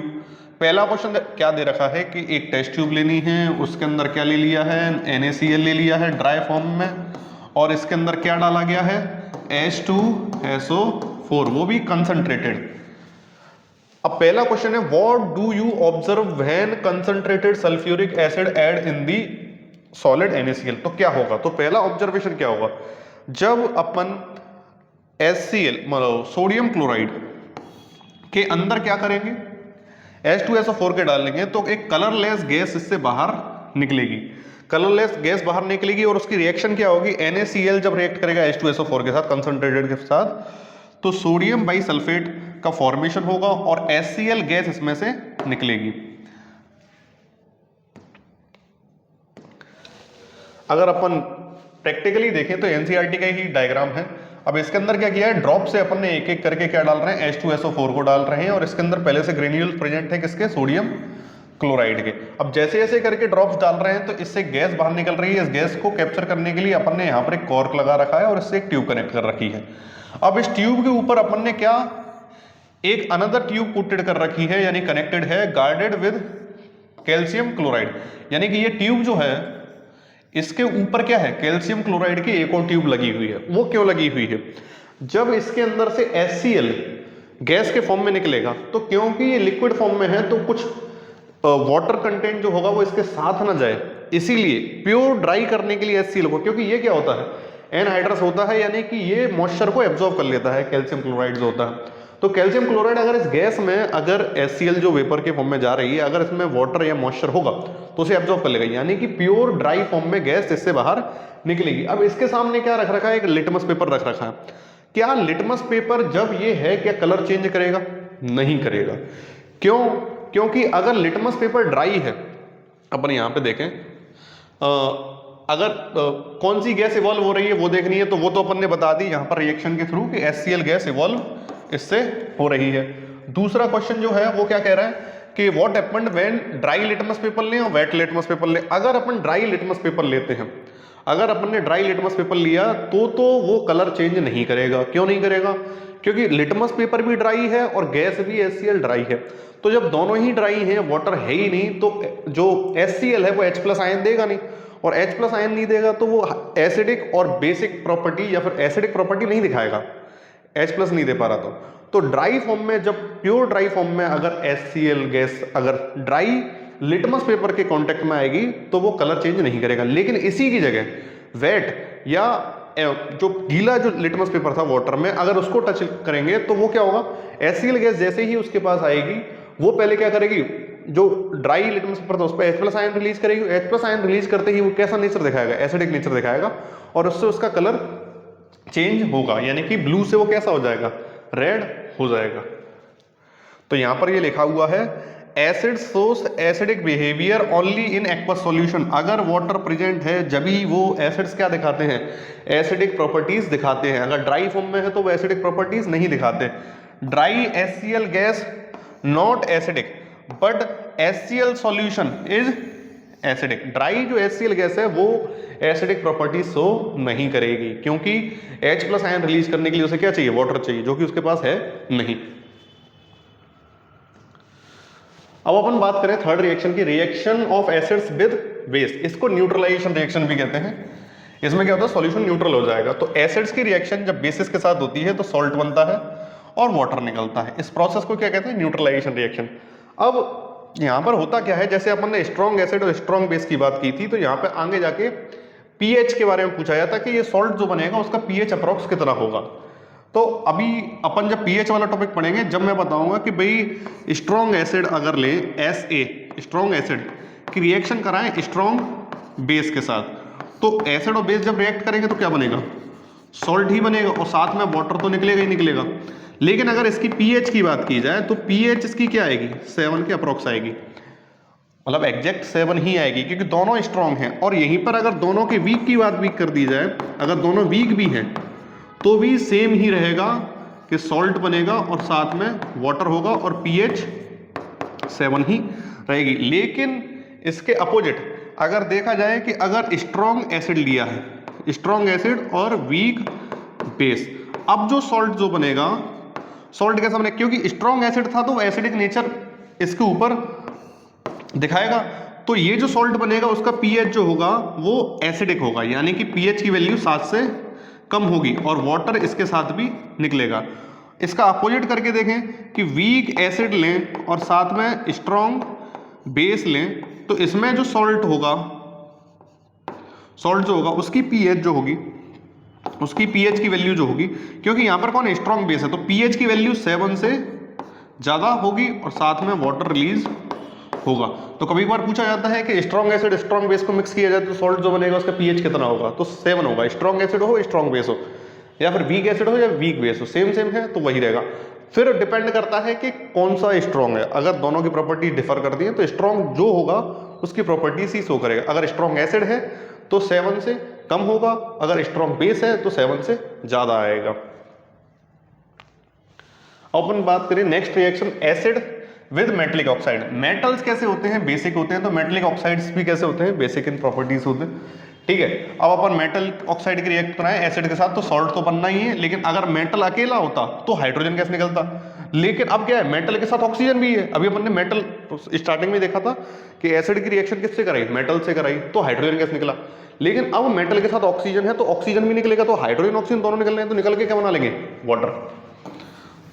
पहला क्वेश्चन क्या दे रखा है कि एक टेस्ट ट्यूब लेनी है, उसके अंदर क्या ले लिया है, NaCl ले लिया है ड्राई फॉर्म में, और इसके अंदर क्या डाला गया है, H2SO4, वो भी कंसंट्रेटेड। अब पहला क्वेश्चन है what do you observe when concentrated sulphuric acid add in the solid NaCl। तो क्या होगा, तो पहला ऑब्जर्वेशन क्या होगा, जब अपन HCl मतलब सोडियम क्लोराइड के अंदर क्या करेंगे, H2SO4 के डालेंगे, तो एक कलरलेस गैस इससे बाहर निकलेगी। कलरलेस गैस बाहर निकलेगी और उसकी रिएक्शन क्या होगी, NaCl जब रिएक्ट करेगा H2SO4 के साथ कंसंट्रेटेड के साथ, तो सोडियम बाइसल्फेट का फॉर्मेशन होगा और HCl गैस इसमें से निकलेगी। अगर अपन प्रैक्टिकली देखें तो NCERT का ही डायग्राम है। अब इसके अंदर क्या किया है, ड्रॉप से अपन ने एक एक करके क्या डाल रहे हैं, H2SO4 को डाल रहे हैं, और इसके अंदर पहले से ग्रेन्यूल्स प्रेजेंट है किसके, सोडियम क्लोराइड के। अब जैसे जैसे करके ड्रॉप्स डाल रहे हैं तो इससे गैस बाहर निकल रही है। इस गैस को कैप्चर करने के लिए अपन ने यहाँ पर एक कॉर्क लगा रखा है और इससे एक ट्यूब कनेक्ट कर रखी है। अब इस ट्यूब के ऊपर अपन ने क्या, एक अनदर ट्यूब पुटेड कर रखी है, यानी कनेक्टेड है, गार्डेड विद कैल्शियम क्लोराइड, यानी कि ये ट्यूब जो है इसके ऊपर क्या है, कैल्शियम क्लोराइड की एक और ट्यूब लगी हुई है। वो क्यों लगी हुई है, जब इसके अंदर से HCl गैस के फॉर्म में निकलेगा, तो क्योंकि ये लिक्विड फॉर्म में है तो कुछ वाटर कंटेंट जो होगा वो इसके साथ ना जाए, इसीलिए प्योर ड्राई करने के लिए HCl को, क्योंकि ये क्या होता है, एनहाइड्रस होता है, यानी कि ये मॉइस्चर को एब्जॉर्ब कर लेता है, कैल्शियम क्लोराइड जो होता है। तो कैल्शियम क्लोराइड अगर इस गैस में, अगर HCl जो वेपर के फॉर्म में जा रही है, अगर इसमें वाटर या मॉइस्चर होगा तो उसे एब्जॉर्ब कर लेगा, यानी कि प्योर ड्राई फॉर्म में गैस इससे बाहर निकलेगी। अब इसके सामने क्या रख रखा है, एक लिटमस पेपर रख रखा है। क्या लिटमस पेपर जब ये है क्या कलर चेंज करेगा? नहीं करेगा। क्यों? क्योंकि अगर लिटमस पेपर ड्राई है, अपन यहां पे देखें, अगर कौन सी गैस इवॉल्व हो रही है वो देखनी है, तो वो तो अपन ने बता दी यहां पर रिएक्शन के थ्रू कि HCl गैस इवॉल्व इससे हो रही है। दूसरा क्वेश्चन जो है वो क्या कह रहा है कि what happened when dry litmus paper लें और वेट लिटमस पेपर लें। अगर अपन ड्राई लिटमस पेपर लेते हैं, अगर अपन ने ड्राई लिटमस पेपर लिया तो वो कलर चेंज नहीं करेगा। क्यों नहीं करेगा? क्योंकि लिटमस पेपर भी ड्राई है और गैस भी HCl ड्राई है। तो जब दोनों ही ड्राई हैं, वाटर है ही नहीं, तो जो HCl है वो H+ आयन देगा नहीं, और H+ आयन नहीं देगा तो वो एसिडिक और बेसिक प्रॉपर्टी या फिर एसिडिक प्रॉपर्टी नहीं दिखाएगा, H+ नहीं दे पा रहा तो ड्राई फॉर्म में, जब प्योर ड्राई फॉर्म में अगर HCl गैस अगर ड्राई लिटमस पेपर के कांटेक्ट में आएगी तो वो कलर चेंज नहीं करेगा। लेकिन इसी की जगह वेट या जो गीला जो लिटमस पेपर था वाटर में, अगर उसको टच करेंगे तो वो क्या होगा, HCl गैस जैसे ही उसके पास आएगी वो पहले क्या करेगी, जो ड्राई लिटमस पेपर था उस पर H+ आयन रिलीज करेगी। H+ आयन रिलीज करते ही वो कैसा नेचर दिखाएगा, एसिडिक नेचर दिखाएगा, और उससे उसका कलर चेंज होगा, यानी कि ब्लू से वो कैसा हो जाएगा, रेड हो जाएगा। तो यहां पर ये लिखा हुआ है acid shows acidic behaviour only in aqueous solution. अगर वाटर प्रेजेंट है जब ही वो एसिड्स क्या दिखाते हैं, एसिडिक प्रॉपर्टीज दिखाते हैं। अगर ड्राई फॉर्म में है तो वो एसिडिक प्रॉपर्टीज नहीं दिखाते। Dry HCl gas not acidic but HCl solution is acidic. Dry जो HCl गैस है वो एसिडिक प्रॉपर्टी शो नहीं करेगी, क्योंकि H+ आयन रिलीज करने के लिए उसे क्या चाहिए, वाटर चाहिए, जो कि उसके पास है नहीं। अब अपन बात करें थर्ड रिएक्शन की, reaction of acids with base. इसको न्यूट्रलाइजेशन रिएक्शन भी कहते हैं। इसमें क्या होता है, सॉल्यूशन न्यूट्रल हो जाएगा। तो एसिड्स की रिएक्शन जब बेसिस के साथ होती है तो सॉल्ट बनता है और वाटर निकलता है। इस प्रोसेस को क्या कहते हैं, न्यूट्रलाइजेशन रिएक्शन। अब यहाँ पर होता क्या है, जैसे अपन ने स्ट्रॉन्ग एसिड और स्ट्रॉन्ग बेस की बात की थी, तो यहाँ पे आगे जाके पीएच के बारे में पूछा जाता कि ये सॉल्ट जो बनेगा उसका पीएच अप्रोक्स कितना होगा। तो अभी अपन जब पीएच वाला टॉपिक पढ़ेंगे, जब मैं बताऊंगा कि भाई स्ट्रॉन्ग एसिड अगर ले SA, स्ट्रॉन्ग एसिड की रिएक्शन कराएं स्ट्रॉन्ग बेस के साथ, तो एसिड और बेस जब रिएक्ट करेंगे तो क्या बनेगा, सॉल्ट ही बनेगा और साथ में वाटर तो निकलेगा ही निकलेगा। लेकिन अगर इसकी पीएच की बात की जाए तो पीएच इसकी क्या आएगी, 7 के अप्रोक्स आएगी, मतलब एग्जैक्ट 7 ही आएगी, क्योंकि दोनों स्ट्रॉन्ग हैं। और यहीं पर अगर दोनों के वीक की बात भी कर दी जाए, अगर दोनों वीक भी हैं तो भी सेम ही रहेगा कि सॉल्ट बनेगा और साथ में वाटर होगा और पीएच 7 ही रहेगी। लेकिन इसके अपोजिट अगर देखा जाए कि अगर स्ट्रॉन्ग एसिड लिया है, स्ट्रॉन्ग एसिड और वीक बेस, अब जो सॉल्ट जो बनेगा, सॉल्ट कैसा बनेगा, क्योंकि स्ट्रॉन्ग एसिड था तो एसिडिक नेचर इसके ऊपर दिखाएगा। तो ये जो सॉल्ट बनेगा उसका पीएच जो होगा वो एसिडिक होगा, यानी कि पीएच की वैल्यू 7 से कम होगी और वाटर इसके साथ भी निकलेगा। इसका अपोजिट करके देखें कि वीक एसिड लें और साथ में स्ट्रॉन्ग बेस लें, तो इसमें जो सॉल्ट होगा, सॉल्ट जो होगा उसकी पीएच जो होगी, उसकी पीएच की वैल्यू जो होगी, क्योंकि यहां पर कौन है, स्ट्रॉन्ग बेस है, तो पीएच की वैल्यू 7 से ज्यादा होगी और साथ में वाटर रिलीज होगा। तो कभी बार पूछा जाता है कि स्ट्रॉन्ग एसिड स्ट्रॉन्ग बेस को मिक्स किया जाए तो सॉल्ट जो बनेगा उसका पीएच कितना होगा, तो 7 होगा। स्ट्रॉन्ग एसिड हो स्ट्रॉन्ग बेस हो, या फिर वीक एसिड हो या वीक बेस हो, सेम सेम है तो वही रहेगा। फिर डिपेंड करता है कि कौन सा स्ट्रॉन्ग है। अगर दोनों की प्रॉपर्टी डिफर करती है तो स्ट्रॉन्ग जो होगा उसकी प्रॉपर्टीज ही शो करेगा। अगर स्ट्रॉन्ग एसिड है तो 7 से कम होगा, अगर स्ट्रॉन्ग बेस है तो 7 से ज्यादा आएगा। अपन बात करें next reaction, acid with metallic oxide. Metals कैसे होते हैं, बेसिक होते हैं, तो मेटलिक ऑक्साइड्स भी कैसे होते हैं, बेसिक इन प्रॉपर्टीज होते हैं। ठीक है, अब अपन मेटल ऑक्साइड की रिएक्ट कराएं एसिड के साथ तो सॉल्ट तो बनना ही है, लेकिन अगर मेटल अकेला होता तो हाइड्रोजन गैस निकलता। लेकिन अब क्या है, मेटल के साथ ऑक्सीजन भी है। अभी अपन ने मेटल स्टार्टिंग में देखा था कि एसिड की रिएक्शन किससे कराई, मेटल से कराई, तो हाइड्रोजन गैस निकला। लेकिन अब मेटल के साथ ऑक्सीजन है तो ऑक्सीजन भी निकलेगा, तो हाइड्रोजन ऑक्सीजन दोनों निकल रहे हैं, तो निकल के क्या बना लेंगे, वाटर।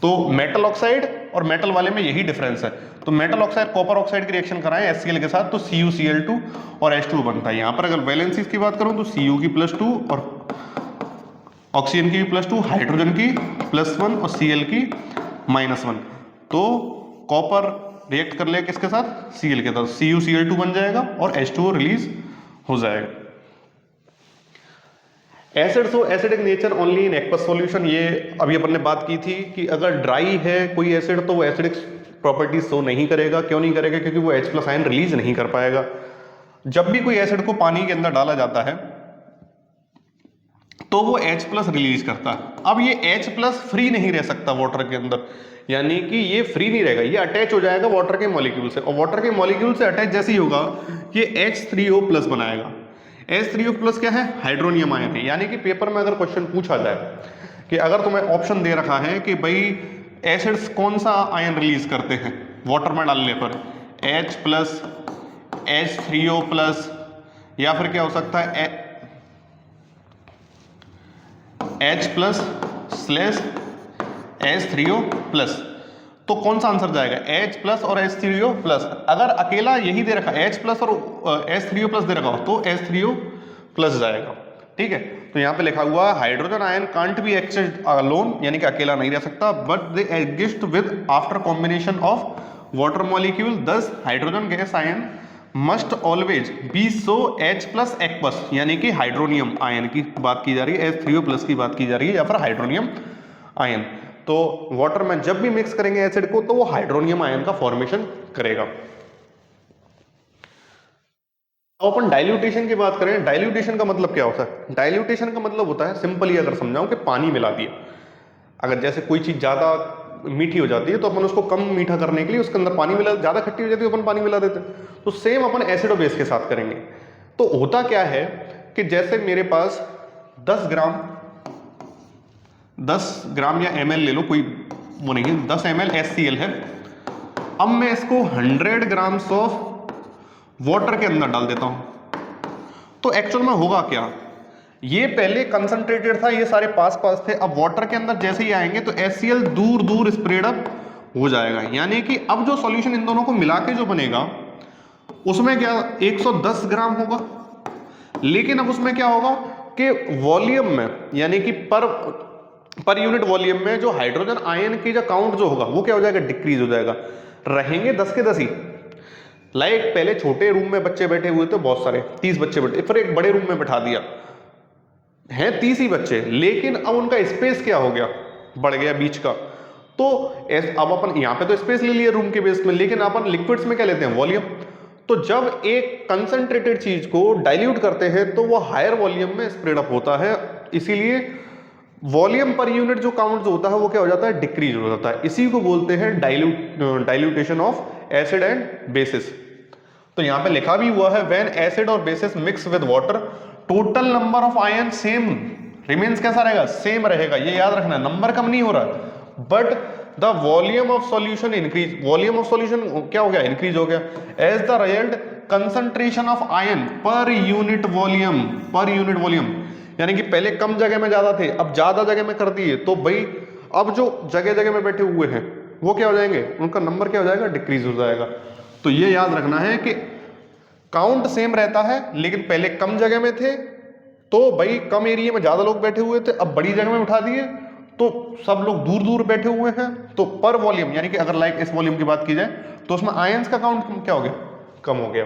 तो मेटल ऑक्साइड और मेटल वाले में यही डिफरेंस है। तो मेटल ऑक्साइड कॉपर ऑक्साइड की रिएक्शन कराएं HCl के साथ तो CuCl2 और H2 बनता है। यहां पर अगर वैलेंसीज की बात करूं तो Cu की +2 और ऑक्सीजन की भी +2, हाइड्रोजन की +1 और Cl की -1। तो कॉपर रिएक्ट कर ले किसके साथ, Cl के साथ, CuCl2 बन जाएगा और H2O रिलीज हो जाएगा। एसिड्स हो acidic nature only in aqueous solution. ये अभी अपन ने बात की थी कि अगर ड्राई है कोई एसिड तो वो एसिडिक प्रॉपर्टीज शो नहीं करेगा। क्यों नहीं करेगा, क्योंकि वो H+ आयन रिलीज नहीं कर पाएगा। जब भी कोई एसिड को पानी के अंदर डाला जाता है तो वो H+ रिलीज करता है। अब ये H+ फ्री नहीं रह सकता वाटर के अंदर, यानी कि ये फ्री नहीं रहेगा, ये अटैच हो जाएगा वाटर के मॉलिक्यूल से, और वाटर के मॉलिक्यूल से अटैच जैसे ही होगा ये H3O+ बनाएगा। H3O+ क्या है, हाइड्रोनियम आयन है। यानी कि पेपर में अगर क्वेश्चन पूछा जाए कि अगर तुम्हें ऑप्शन दे रखा है कि भाई एसिड्स कौन सा आयन रिलीज करते हैं वाटर में डालने पर, H+, H3O+, या फिर क्या हो सकता है H+/H3O+, तो कौन सा आंसर जाएगा, H+ और H3O+। अगर अकेला यही दे रखा H+ और H3O+ दे रखा हो तो H3O+ जाएगा। ठीक है, तो यहाँ पे लिखा हुआ hydrogen ion can't be exchange alone, यानी कि अकेला नहीं रह सकता, but they exist with after combination of water molecule, thus hydrogen gas ion must always be so H+ aqueous, यानी कि हाइड्रोनियम आयन की बात की जा रही है, H3O+ की बात की जा रही है, या फिर हाइड्रोनियम आयन। तो वाटर में जब भी मिक्स करेंगे एसिड को तो वो हाइड्रोनियम आयन का फॉर्मेशन करेगा। अब अपन डाइल्यूटेशन की बात करें, डाइल्यूटेशन का मतलब क्या होता है? डाइल्यूटेशन का मतलब होता है, सिंपली अगर समझाऊं, कि पानी मिला दिया। अगर जैसे कोई चीज ज्यादा मीठी हो जाती है तो अपन उसको कम मीठा करने के लिए उसके अंदर पानी मिला, ज्यादा खट्टी हो जाती है तो अपन पानी मिला देते हैं। तो सेम अपन एसिड और बेस के साथ करेंगे। तो होता क्या है कि जैसे मेरे पास 10 ग्राम या ml ले लो, कोई वो नहीं है, 10 ml HCl है। अब मैं इसको 100 ग्राम्स ऑफ वाटर के अंदर डाल देता हूं। तो एक्चुअल में होगा क्या, ये पहले कंसंट्रेटेड था, ये सारे पास पास थे। अब वाटर के अंदर जैसे ही आएंगे तो HCl दूर दूर स्प्रेड अप हो जाएगा। यानी कि अब जो सॉल्यूशन इन दोनों को मिला के जो बनेगा उसमें क्या 110 ग्राम होगा। लेकिन अब उसमें क्या होगा कि वॉल्यूम में, यानी कि पर यूनिट वॉल्यूम में जो हाइड्रोजन आयन की जो काउंट जो होगा वो क्या हो जाएगा, डिक्रीज हो जाएगा। रहेंगे 10 के 10 ही। लाइक पहले छोटे रूम में बच्चे बैठे हुए थे, बहुत सारे 30 बच्चे बैठे, फिर एक बड़े रूम में बैठा दिया, हैं 30 ही बच्चे, लेकिन अब उनका स्पेस क्या हो गया, बढ़ गया बीच का। तो अब अपन यहाँ पे तो स्पेस ले लिया रूम के बेस में, लेकिन अपन लिक्विड्स में क्या लेते हैं, वॉल्यूम। तो जब एक कंसंट्रेटेड चीज को डाइल्यूट करते हैं तो वो हायर वॉल्यूम में स्प्रेड अप होता है, इसीलिए वॉल्यूम पर यूनिट जो काउंट जो होता है वो क्या हो जाता है, डिक्रीज हो जाता है। इसी को बोलते हैं डाइल्यूटेशन ऑफ एसिड एंड बेसिस। तो यहां पे लिखा भी हुआ है, व्हेन एसिड और basis mix with water total number of ion same remains, कैसा रहेगा, सेम रहेगा। ये याद रखना, नंबर कम नहीं हो रहा, but the volume of solution increase. Volume of solution क्या हो गया, इंक्रीज हो गया। As the result concentration of ion per unit volume, यानी कि पहले कम जगह में ज्यादा थे, अब ज्यादा जगह में कर दिए, तो भाई अब जो जगह जगह में बैठे हुए हैं वो क्या हो जाएंगे, उनका नंबर क्या हो जाएगा, डिक्रीज हो जाएगा। तो ये याद रखना है कि काउंट सेम रहता है, लेकिन पहले कम जगह में थे तो भाई कम एरिया में ज्यादा लोग बैठे हुए थे, अब बड़ी जगह में उठा दिए तो सब लोग दूर दूर बैठे हुए हैं। तो पर वॉल्यूम, यानी कि अगर लाइक इस वॉल्यूम की बात की जाए तो उसमें आयंस का काउंट क्या हो गया, कम हो गया।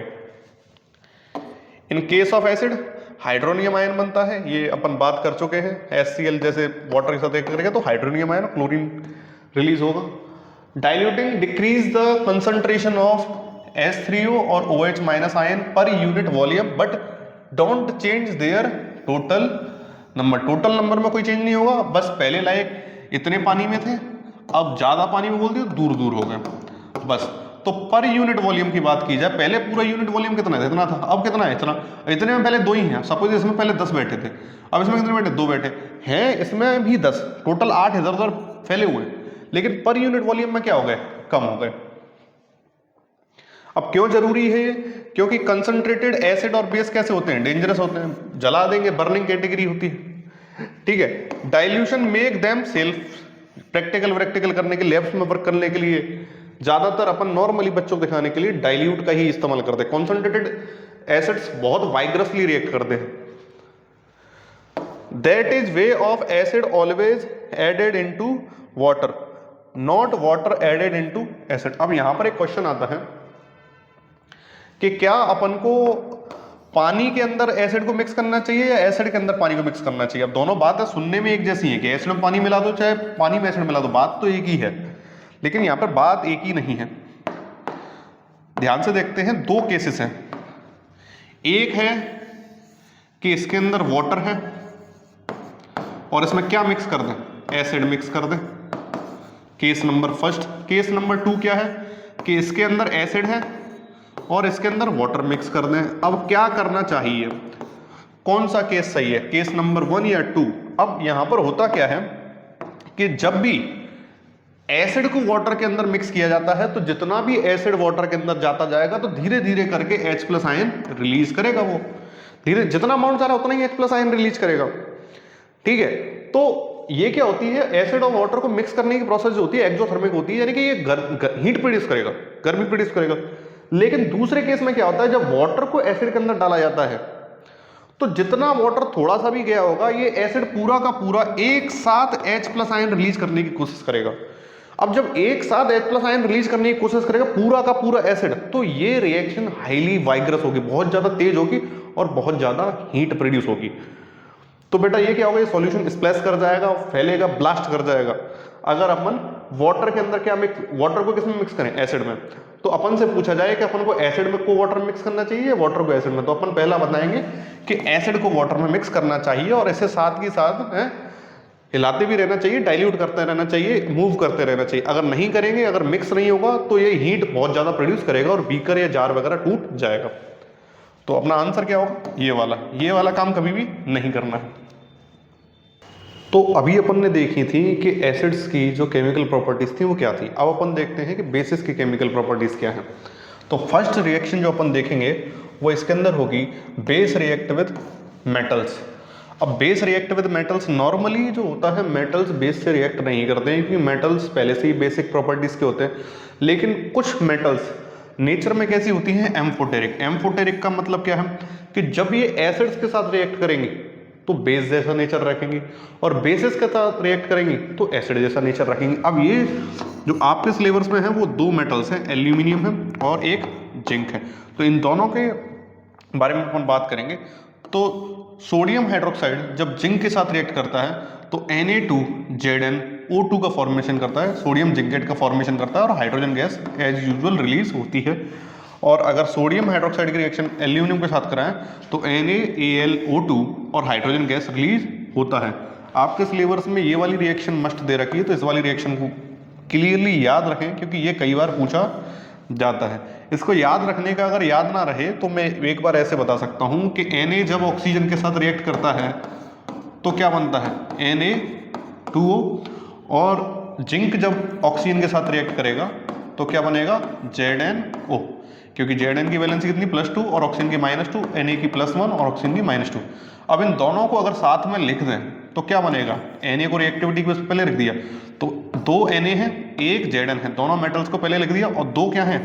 In case of acid hydronium ion बनता है, ये अपन बात कर चुके हैं। HCl जैसे वाटर के साथ एक करेगा तो हाइड्रोनियम आयन, क्लोरीन रिलीज होगा। Diluting decrease the concentration of H3O और OH minus ion per unit volume, but don't change their total number. Total number में कोई चेंज नहीं होगा, बस पहले लाइक इतने पानी में थे, अब ज्यादा पानी में बोल दिया दूर दूर हो गए बस। तो पर यूनिट वॉल्यूम की बात की जाए, पहले पूरा यूनिट वॉल्यूम कितना था, इतना था, अब कितना है, इतना। इतने में पहले 2 ही हैं, सपोज इसमें पहले 10 बैठे थे, अब इसमें कितने बैठे, 2 बैठे हैं, इसमें भी 10, टोटल 8 इधर उधर फैले हुए, लेकिन पर यूनिट वॉल्यूम में क्या हो गए, कम हो गए। अब क्यों जरूरी है ये, क्योंकि कंसंट्रेटेड एसिड और बेस कैसे होते हैं, डेंजरस होते हैं, जला देंगे, बर्निंग कैटेगरी होती है, ठीक है। Dilution make them self, practical करने के लिए, लैब्स में वर्क करने के लिए ज्यादातर अपन नॉर्मली बच्चों को दिखाने के लिए डाइल्यूट का ही इस्तेमाल करते हैं। कॉन्सेंट्रेटेड एसिड्स बहुत वाइग्रसली रिएक्ट करते हैं। That is way of acid always added into water, not water added into acid. अब यहां पर एक क्वेश्चन आता है कि क्या अपन को पानी के अंदर एसिड को मिक्स करना चाहिए या एसिड के अंदर पानी को मिक्स करना चाहिए। अब दोनों बातें सुनने में एक जैसी है कि एसिड में पानी मिला दो चाहे पानी में एसिड मिला दो, बात तो एक ही है, लेकिन यहां पर बात एक ही नहीं है। ध्यान से देखते हैं, 2 केसेस हैं। एक है कि इसके अंदर वाटर है और इसमें क्या मिक्स कर दें, एसिड मिक्स कर दें, case number first. Case number 2 क्या है कि इसके अंदर एसिड है और इसके अंदर वाटर मिक्स कर दें। अब क्या करना चाहिए, कौन सा केस सही है, केस नंबर 1 या 2। अब यहां पर होता क्या है कि जब भी एसिड को वाटर के अंदर मिक्स किया जाता है तो जितना भी एसिड वाटर के अंदर जाता जाएगा तो धीरे धीरे करके H+ आयन रिलीज करेगा। वो धीरे जितना अमाउंट जा रहा है उतना ही H+ आयन रिलीज करेगा, ठीक है। तो ये क्या होती है, एसिड और वाटर को मिक्स करने की प्रोसेस जो होती है एक्सोथर्मिक होती है, यानी कि ये हीट प्रोड्यूस करेगा, गर्मी प्रोड्यूस करेगा। लेकिन दूसरे केस में क्या होता है, जब वाटर को एसिड के अंदर डाला जाता है तो जितना वाटर थोड़ा सा भी गया होगा ये एसिड पूरा का पूरा एक साथ H+ आयन रिलीज करने की कोशिश करेगा। अब जब एक साथ H+ आयन रिलीज करने की कोशिश करेगा पूरा का पूरा एसिड, तो ये रिएक्शन हाईली वाइग्रस होगी, बहुत ज्यादा तेज होगी और बहुत ज्यादा हीट प्रोड्यूस होगी। तो बेटा ये क्या होगा, ये सॉल्यूशन स्प्लैश कर जाएगा, फैलेगा, ब्लास्ट कर जाएगा। अगर अपन वाटर के अंदर क्या मिक्स, वाटर को किसमें मिक्स करें, एसिड में, तो अपन से पूछा जाए कि अपन को एसिड में को वाटर मिक्स करना चाहिए या वाटर को एसिड में, तो अपन पहला बताएंगे कि एसिड को वाटर में मिक्स करना चाहिए और इसे साथ ही साथ हिलाते भी रहना चाहिए, डाइल्यूट करते रहना चाहिए, मूव करते रहना चाहिए। अगर नहीं करेंगे, अगर मिक्स नहीं होगा तो ये हीट बहुत ज्यादा प्रोड्यूस करेगा और बीकर या जार वगैरह टूट जाएगा। तो अपना आंसर क्या होगा, ये वाला काम कभी भी नहीं करना है। तो अभी अपन ने देखी थी कि एसिड्स की जो केमिकल प्रॉपर्टीज थी वो क्या थी। अब अपन देखते हैं कि बेसिस की केमिकल प्रॉपर्टीज क्या है। तो फर्स्ट रिएक्शन जो अपन देखेंगे वो इसके अंदर होगी बेस रिएक्ट विद मेटल्स। अब base react with metals, normally जो होता है मेटल्स बेस से रिएक्ट नहीं करते हैं क्योंकि मेटल्स पहले से ही बेसिक प्रॉपर्टीज के होते हैं। लेकिन कुछ मेटल्स नेचर में कैसी होती हैं, एम्फोटेरिक। एम्फोटेरिक का मतलब क्या है कि जब ये एसिड्स के साथ रिएक्ट करेंगी तो बेस जैसा नेचर रखेंगी और बेसिस के साथ रिएक्ट करेंगी तो एसिड जैसा नेचर रखेंगी। अब ये जो आपके सिलेबस में है वो दो मेटल्स हैं, एल्यूमिनियम है और एक जिंक है। तो इन दोनों के बारे में अपन बात करेंगे। तो सोडियम हाइड्रोक्साइड जब जिंक के साथ रिएक्ट करता है तो Na2ZnO2 का फॉर्मेशन करता है, सोडियम जिंकेट का फॉर्मेशन करता है और hydrogen gas as usual release होती है। और अगर सोडियम हाइड्रोक्साइड की रिएक्शन एल्यूमिनियम के साथ कराएं तो NaAlO2 और हाइड्रोजन गैस रिलीज होता है। आपके सिलेबस में ये वाली रिएक्शन मस्ट दे रखी है, तो इस वाली रिएक्शन को क्लियरली याद रखें क्योंकि ये कई बार पूछा जाता है। इसको याद रखने का अगर याद ना रहे तो मैं एक बार ऐसे बता सकता हूं कि Na जब ऑक्सीजन के साथ रिएक्ट करता है तो क्या बनता है, Na2O, और जिंक जब ऑक्सीजन के साथ रिएक्ट करेगा तो क्या बनेगा, ZnO, क्योंकि Zn की वैलेंसी कितनी, +2 और ऑक्सीजन की -2, Na की +1 और ऑक्सीजन की -2। अब इन दोनों को अगर साथ में लिख दें तो क्या बनेगा, Na को रिएक्टिविटी के पहले लिख दिया तो 2 Na है, 1 Zn है, दोनों मेटल्स को पहले लिख दिया और 2 क्या है,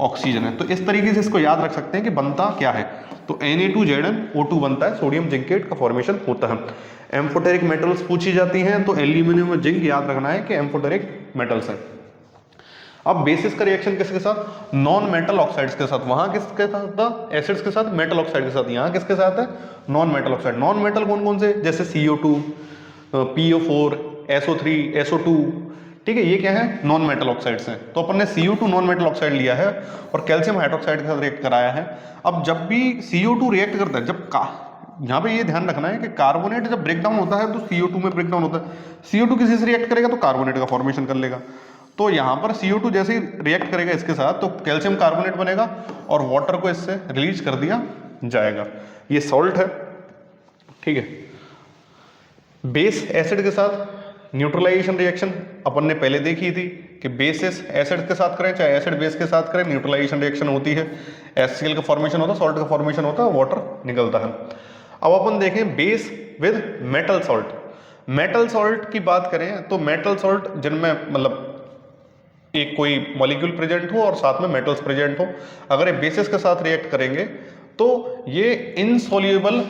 ऑक्सीजन है। तो इस तरीके से इसको याद रख सकते हैं कि बनता क्या है। तो Na2ZnO2 बनता है, सोडियम जिंकेट का फॉर्मेशन होता है। एम्फोटेरिक मेटल्स पूछी जाती हैं तो एल्यूमिनियम और जिंक याद रखना है कि एम्फोटेरिक मेटल्स हैं। अब बेसिस का रिएक्शन किसके साथ, नॉन मेटल ऑक्साइड्स के साथ। वहां किसके साथ था, एसिड्स के साथ, मेटल ऑक्साइड के साथ। यहाँ किसके साथ है, non metal oxide. Non metal कौन कौन से, जैसे CO2, PO4, SO3, SO2, ठीक है, ये क्या है, नॉन मेटल ऑक्साइड्स हैं। तो अपन ने CO2 नॉन मेटल ऑक्साइड लिया है और कैल्शियम हाइड्रोक्साइड के साथ रिएक्ट कराया है। अब जब भी CO2 रिएक्ट करता है, जब यहाँ पे ये ध्यान रखना है कि कार्बोनेट जब ब्रेकडाउन होता है तो CO2 में ब्रेकडाउन होता है। CO2 किसी से रिएक्ट करेगा तो कार्बोनेट का फॉर्मेशन कर लेगा। तो यहाँ पर CO2 जैसे ही रिएक्ट करेगा इसके साथ तो कैल्शियम कार्बोनेट बनेगा और वाटर को इससे रिलीज कर दिया जाएगा। ये सॉल्ट है, ठीक है। बेस एसिड के साथ न्यूट्रलाइजेशन रिएक्शन अपन ने पहले देखी थी कि बेसिस एसिड के साथ करें चाहे एसिड बेस के साथ करें, न्यूट्रलाइजेशन रिएक्शन होती है, HCl का फॉर्मेशन होता है, सॉल्ट का फॉर्मेशन होता है, वाटर निकलता है। अब अपन देखें base with metal salt. Metal salt की बात करें तो मेटल सॉल्ट जिनमें मतलब एक कोई मॉलिक्यूल प्रेजेंट हो और साथ में मेटल्स प्रेजेंट हो, अगर ये बेसिस के साथ रिएक्ट करेंगे तो ये इनसॉल्युबल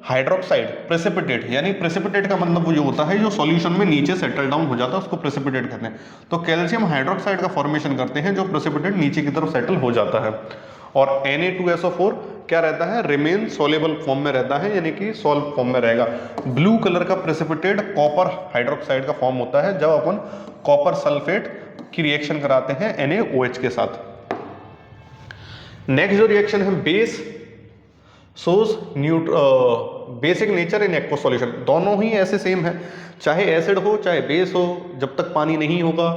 हाइड्रोक्साइड प्रेसिपिटेट, यानी प्रेसिपिटेट का मतलब वो जो होता है जो सॉल्यूशन में नीचे सेटल डाउन हो जाता है उसको प्रेसिपिटेट कहते हैं। तो कैल्शियम हाइड्रोक्साइड का फॉर्मेशन करते हैं जो प्रेसिपिटेट नीचे की तरफ सेटल हो जाता है। और Na2SO4 क्या रहता है, रिमेन सोलेबल फॉर्म में रहता है, यानी कि सॉल्व फॉर्म में रहेगा। ब्लू कलर का प्रेसिपिटेट कॉपर हाइड्रोक्साइड का फॉर्म होता है जब अपन कॉपर सल्फेट की रिएक्शन कराते हैं NaOH के साथ। नेक्स्ट जो रिएक्शन है base shows basic nature in aqueous solution. दोनों ही ऐसे सेम है, चाहे एसिड हो चाहे बेस हो, जब तक पानी नहीं होगा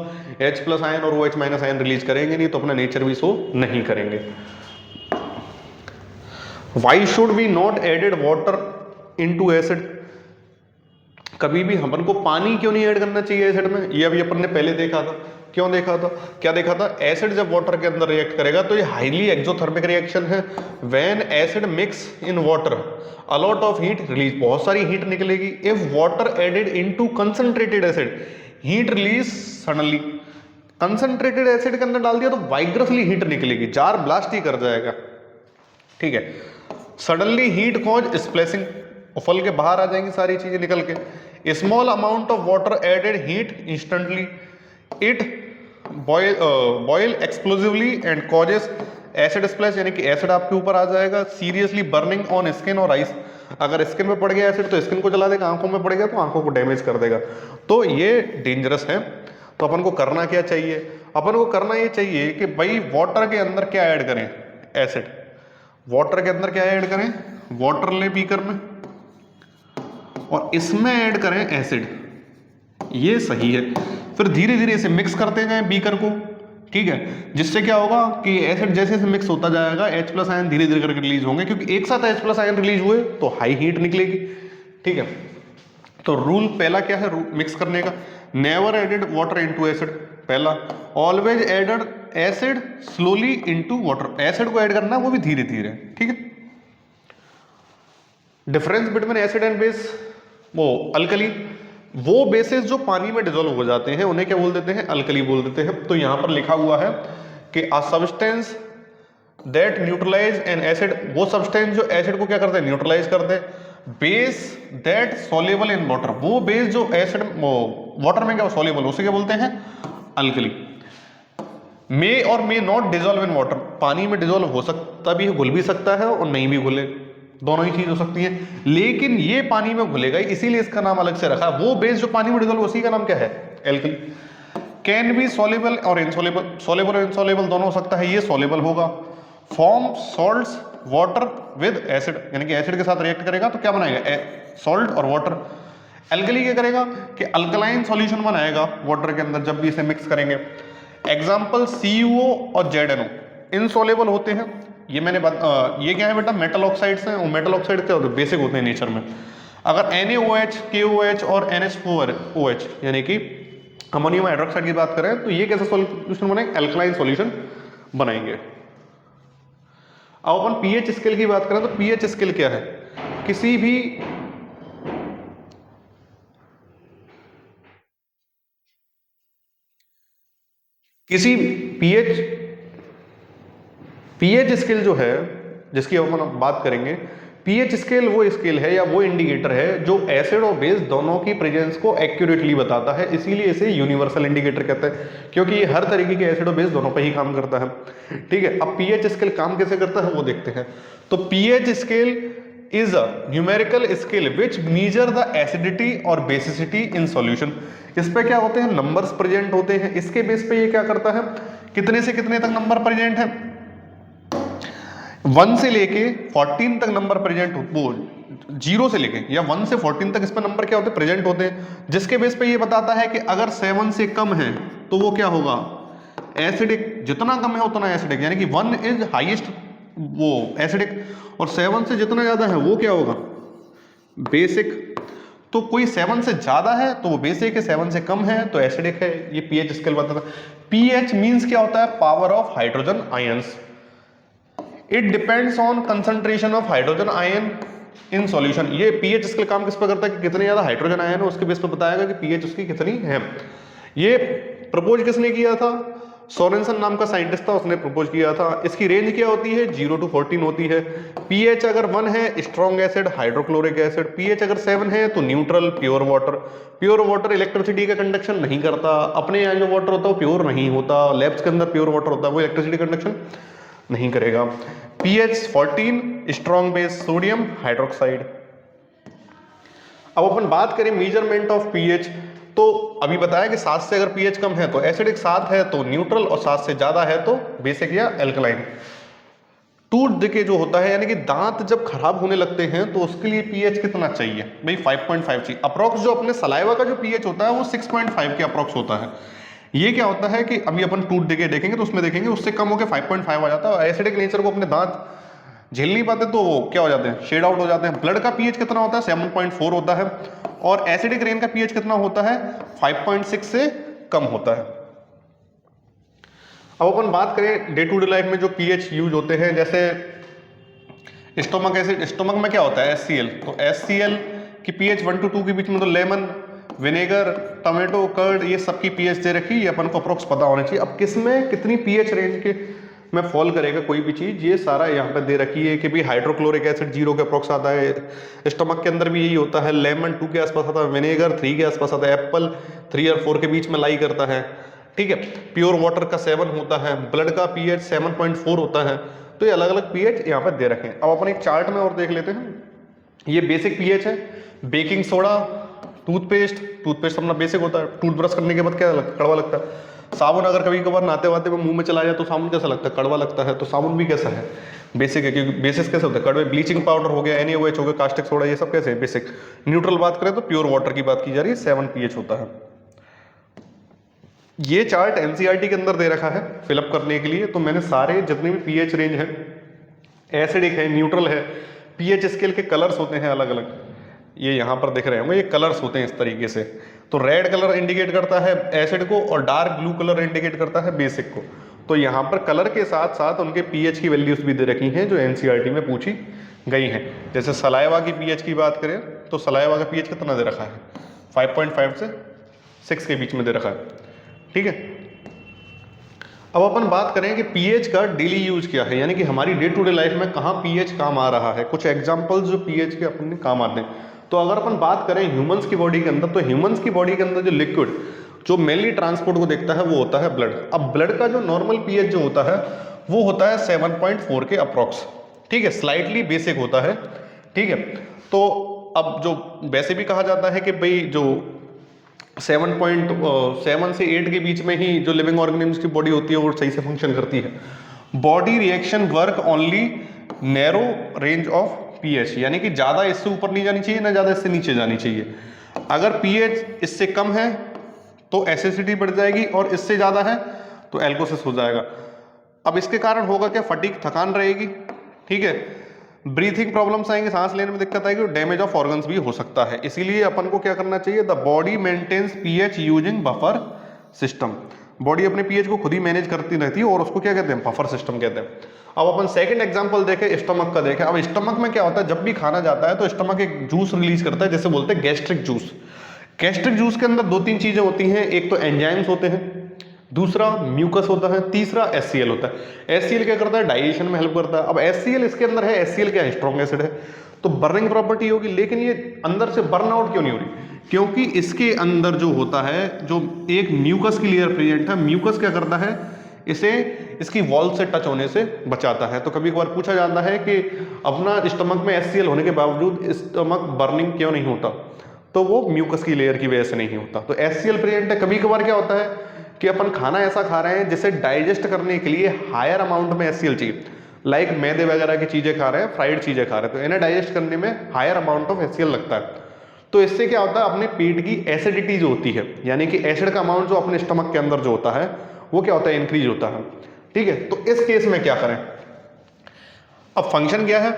H+ आयन और OH- आयन रिलीज करेंगे नहीं तो अपना नेचर भी शो नहीं करेंगे। Why should be not added water into acid. कभी भी अपन को पानी क्यों नहीं ऐड करना चाहिए एसिड में, ये अभी अपन ने पहले देखा था। क्यों देखा था, क्या देखा था, एसिड जब वाटर के अंदर रिएक्ट करेगा तो ये हाईली एक्सोथर्मिक रिएक्शन है। When acid mix in water a lot of heat release, बहुत सारी हीट निकलेगी। If water added into concentrated acid heat release suddenly. Concentrated acid के अंदर डाल दिया तो वाइग्रसली हीट निकलेगी, जार ब्लास्ट ही कर जाएगा, ठीक है। सडनली हीट कॉज स्प्लेसिंग, उफल के बाहर आ जाएंगी सारी चीजें निकल के। Small amount of water added heat instantly, it boil explosively and causes acid splash, यानी कि एसिड आपके ऊपर आ जाएगा। सीरियसली बर्निंग ऑन स्किन और आइस, अगर स्किन में पड़ गया एसिड तो स्किन को जला देगा, आंखों में पड़ गया तो आंखों को डैमेज कर देगा। तो ये डेंजरस है। तो अपन को करना क्या चाहिए, अपन को करना ये चाहिए कि भाई वाटर के अंदर क्या ऐड करें, एसिड। वाटर के अंदर क्या ऐड करें, वाटर ले बीकर में और इसमें ऐड करें एसिड, ये सही है। फिर धीरे धीरे इसे मिक्स करते जाएं बीकर को, ठीक है, जिससे क्या होगा कि एसिड जैसे जैसे मिक्स होता जाएगा H प्लस आयन धीरे धीरे करके रिलीज होंगे, क्योंकि एक साथ H प्लस आयन रिलीज हुए तो हाई हीट निकलेगी, ठीक है। तो रूल पहला क्या है मिक्स करने का, never added water into acid, पहला। Always added acid slowly into water, acid को ऐड करना वो भी धीरे धीरे, ठीक है। Difference between acid and base, वो अल्कली, वो बेसेस जो पानी में डिसॉल्व हो जाते हैं उन्हें क्या बोल देते हैं, अल्कली बोल देते हैं। तो यहां पर लिखा हुआ है कि a substance that neutralise an acid, वो सब्सटेंस जो एसिड को क्या करते हैं, न्यूट्रलाइज करते हैं। Base that soluble in water, वो बेस जो एसिड वाटर में क्या सॉल्युबल, उसे क्या बोलते हैं, अल्कली। मे और may not dissolve in water, पानी में डिसॉल्व हो सकता भी, घुल भी सकता है और नहीं भी घुले, दोनों ही चीज हो सकती है, लेकिन ये पानी में घुलेगा, इसीलिए इसका नाम अलग से रखा। वो बेस जो पानी में डिसॉल्व उसी का नाम क्या है, एल्कली। कैन बी सॉल्युबल और इनसॉल्युबल, सॉल्युबल और इनसॉल्युबल दोनों हो सकता है, ये सॉल्युबल होगा। Form salts water with acid, यानी कि एसिड के साथ रिएक्ट करेगा तो क्या बनाएगा, सॉल्ट और वाटर। एल्कली क्या करेगा कि अल्कलाइन सॉल्यूशन बनाएगा वाटर के अंदर जब भी इसे मिक्स करेंगे। एग्जांपल CuO और ZnO इनसॉल्युबल होते हैं। ये मैंने ये क्या है बेटा, मेटल ऑक्साइड्स हैं, और मेटल ऑक्साइड क्या होते हैं, बेसिक होते हैं नेचर में। अगर NaOH, KOH और NH4OH यानी कि अमोनियम हाइड्रोक्साइड की बात करें तो ये कैसा सॉल्यूशन बनाएंगे, अल्कलाइन सॉल्यूशन बनाएंगे। अब अपन पीएच स्केल की बात करें तो पीएच स्केल क्या है, किसी भी पीएच स्केल जो है जिसकी अब हम बात करेंगे, पीएच स्केल वो स्केल है या वो इंडिकेटर है जो एसिड और बेस दोनों की प्रेजेंस को एक्यूरेटली बताता है, इसीलिए इसे यूनिवर्सल इंडिकेटर कहते हैं, क्योंकि ये हर तरीके के एसिड और बेस दोनों पे ही काम करता है, ठीक है। अब पीएच स्केल काम कैसे करता है वो देखते हैं। तो pH scale is a numerical scale which measure the acidity और बेसिसिटी इन सॉल्यूशन। इस पे क्या होते हैं, नंबर्स प्रेजेंट होते हैं, इसके बेस पे ये क्या करता है, कितने से कितने तक नंबर प्रेजेंट है, 1 से लेके 14 तक नंबर प्रेजेंट, वो 0 से लेके या 1 से 14 तक इस पर नंबर क्या होते हैं, प्रेजेंट होते हैं, जिसके बेस पे ये बताता है कि अगर 7 से कम है तो वो क्या होगा, एसिडिक, जितना कम है उतना एसिडिक, यानी कि 1 इज हाईएस्ट वो एसिडिक, और 7 से जितना ज्यादा है वो क्या होगा, बेसिक। तो कोई 7 से ज्यादा है तो वो बेसिक है, 7 से कम है तो एसिडिक है। ये पीएच स्केल बताता है। पीएच मींस क्या होता है, power of hydrogen ions. It depends on concentration of hydrogen ion in solution. ये पीएच स्केल काम किस पर करता है कि कितने ज्यादा हाइड्रोजन आयन है उसके बेस पर बताएगा कि पीएच उसकी कितनी है। ये प्रपोज किसने किया था, सोरेनसन नाम का साइंटिस्ट था, उसने प्रपोज किया था। इसकी रेंज क्या होती है, 0 to 14 होती है। पीएच अगर 1 है strong acid hydrochloric acid, pH अगर 7 है तो neutral pure water. Pure water electricity का कंडक्शन नहीं करता, अपने यहाँ जो वाटर होता है वो प्योर नहीं होता, लैब्स के अंदर प्योर वाटर होता है वो इलेक्ट्रिसिटी कंडक्शन नहीं करेगा। pH 14 strong base sodium hydroxide. अब अपन बात करें मेजरमेंट ऑफ pH, तो अभी बताया कि 7 से अगर pH कम है तो एसिडिक, 7 है तो न्यूट्रल, और 7 से ज्यादा है तो बेसिक या एल्कलाइन। टूथ डिके जो होता है यानी कि दांत जब खराब होने लगते हैं तो उसके लिए pH कितना चाहिए भाई, 5.5 चाहिए अप्रोक्स। जो अपने सलाइवा का जो pH होता है वो 6.5 के अप्रोक्स होता है। ये क्या होता है कि अभी अपन टूथ डिके देखेंगे तो उसमें देखेंगे उससे कम होकर 5.5 आ जाता है, और एसिडिक नेचर को अपने दांत झेल नहीं पाते तो वो क्या हो जाते हैं, शेड आउट हो जाते हैं। ब्लड का पीएच कितना होता है, 7.4 होता है, और एसिडिक रेन का पीएच कितना होता है, 5.6 से कम होता है। अब अपन बात करें डे टू डे लाइफ में जो पीएच यूज होते हैं, जैसे स्टोमक एसिड, स्टोमक में क्या होता है HCl, तो HCl की पीएच 1 to 2 के बीच में, तो लेमन, विनेगर, टमाटो, कर्ड, ये सबकी पीएच दे रखी, ये अपन को अप्रोक्स पता होना चाहिए। अब किसमें कितनी पीएच रेंज के में फॉल करेगा कोई भी चीज, ये सारा यहाँ पे दे रखी है कि भाई हाइड्रोक्लोरिक एसिड 0 के अप्रोक्स आता है, स्टमक के अंदर भी यही होता है, लेमन 2 के आसपास आता है, विनेगर 3 के आसपास आता है, एप्पल 3 और 4 के बीच में लाई करता है, ठीक है। प्योर वाटर का 7 होता है, ब्लड का पीएच 7.4 होता है। तो ये अलग अलग पीएच यहाँ पे दे रखे हैं। अब अपन एक चार्ट में और देख लेते हैं। ये बेसिक पीएच है। बेकिंग सोडा, टूथपेस्ट अपना बेसिक होता है, टूथब्रश करने के बाद क्या लगता है, कड़वा लगता है। साबुन अगर कभी कभार नहाते वाते में मुंह में चला जाए तो साबुन कैसा लगता है, कड़वा लगता है। तो साबुन भी कैसा है, बेसिक है, क्योंकि बेसिस कैसे होता है, कड़वे। ब्लीचिंग पाउडर हो गया, NaOH हो गया, कास्टिक सोडा, ये सब कैसे है, बेसिक। न्यूट्रल बात करें तो प्योर वाटर की बात की जा रही है, 7 pH होता है। ये चार्ट एनसीईआरटी के अंदर दे रखा है फिलअप करने के लिए। तो मैंने सारे जितने भी पीएच रेंज है, एसिडिक है, न्यूट्रल है, पीएच स्केल के कलर्स होते हैं अलग अलग, ये यहाँ पर दिख रहे होंगे, ये कलर्स होते हैं इस तरीके से। तो रेड कलर इंडिकेट करता है एसिड को और डार्क ब्लू कलर इंडिकेट करता है बेसिक को। तो यहाँ पर कलर के साथ साथ उनके पीएच की वैल्यूज भी दे रखी हैं जो एनसीईआरटी में पूछी गई हैं। जैसे सलाइवा की पीएच की बात करें तो सलाइवा का पीएच कितना दे रखा है, 5.5 से 6 के बीच में दे रखा है। ठीक है, अब अपन बात करें कि पीएच का डेली यूज क्या है, यानी कि हमारी डे टू डे लाइफ में कहाँ पीएच काम आ रहा है। कुछ एग्जांपल्स जो पीएच के अपन काम आते हैं। तो अगर अपन बात करें ह्यूमंस की बॉडी के अंदर, तो ह्यूमंस की बॉडी के अंदर जो लिक्विड जो मेनली ट्रांसपोर्ट को देखता है वो होता है ब्लड। अब ब्लड का जो नॉर्मल पीएच जो होता है वो होता है 7.4 के अप्रॉक्स। ठीक है, स्लाइटली बेसिक होता है। ठीक है, तो अब जो वैसे भी कहा जाता है कि भाई जो 7.7 से 8 के बीच में ही जो लिविंग ऑर्गेनिम्स की बॉडी होती है वो सही से फंक्शन करती है। Body reaction work only narrow range of pH, यानी कि ज़्यादा इससे ऊपर नहीं जानी चाहिए ना ज़्यादा इससे नीचे जानी चाहिए। अगर पीएच इससे कम है तो एसिडिटी बढ़ जाएगी और इससे ज़्यादा है तो एल्कोसिस हो जाएगा। अब इसके कारण होगा क्या, फटीग, थकान रहेगी। ठीक है, ब्रीथिंग प्रॉब्लम्स आएंगे, सांस लेने में दिक्कत आएगी और डैमेज ऑफ ऑर्गन्स भी हो सकता है। इसीलिए अपन को क्या करना चाहिए, the body maintains pH using buffer system. Body अपने पीएच को खुद ही मैनेज करती रहती है और उसको क्या कहते हैं, बफर सिस्टम कहते हैं। अब अपन सेकंड एग्जांपल देखें, स्टमक का देखें। अब स्टमक में क्या होता है, जब भी खाना जाता है तो स्टमक एक जूस रिलीज करता है जैसे बोलते हैं गैस्ट्रिक जूस। गैस्ट्रिक जूस के अंदर 2-3 चीजें होती हैं, एक तो एंजाइम्स होते हैं, दूसरा म्यूकस होता है, तीसरा HCl होता है। HCl क्या करता है, डाइजेशन में हेल्प करता है। अब HCl इसके अंदर है, HCl क्या है, स्ट्रॉन्ग एसिड है, तो बर्निंग प्रॉपर्टी होगी। लेकिन ये अंदर से बर्न आउट क्यों नहीं हो रही, क्योंकि इसके अंदर जो होता है, जो एक म्यूकस की लेयर प्रेजेंट है, म्यूकस क्या करता है, इसे इसकी वॉल से टच होने से बचाता है। तो कभी कभार पूछा जाता है कि अपना स्टमक में HCl होने के बावजूद स्टमक बर्निंग क्यों नहीं होता, तो वो म्यूकस की लेयर की वजह से नहीं होता। तो HCl प्रेजेंट है। कभी कभार क्या होता है कि अपन खाना ऐसा खा रहे हैं जिसे डाइजेस्ट करने के लिए हायर अमाउंट में HCl चाहिए, लाइक मैदे वगैरह की चीजें खा रहे हैं, फ्राइड चीजें खा रहे हैं, तो इन्हें डाइजेस्ट करने में हायर अमाउंट ऑफ HCl लगता है। तो इससे क्या होता है, अपने पेट की एसिडिटी जो होती है, यानी कि एसिड का अमाउंट जो अपने स्टमक के अंदर जो होता है वो क्या होता है, इंक्रीज होता है। ठीक है, तो इस केस में क्या करें, अब फंक्शन क्या है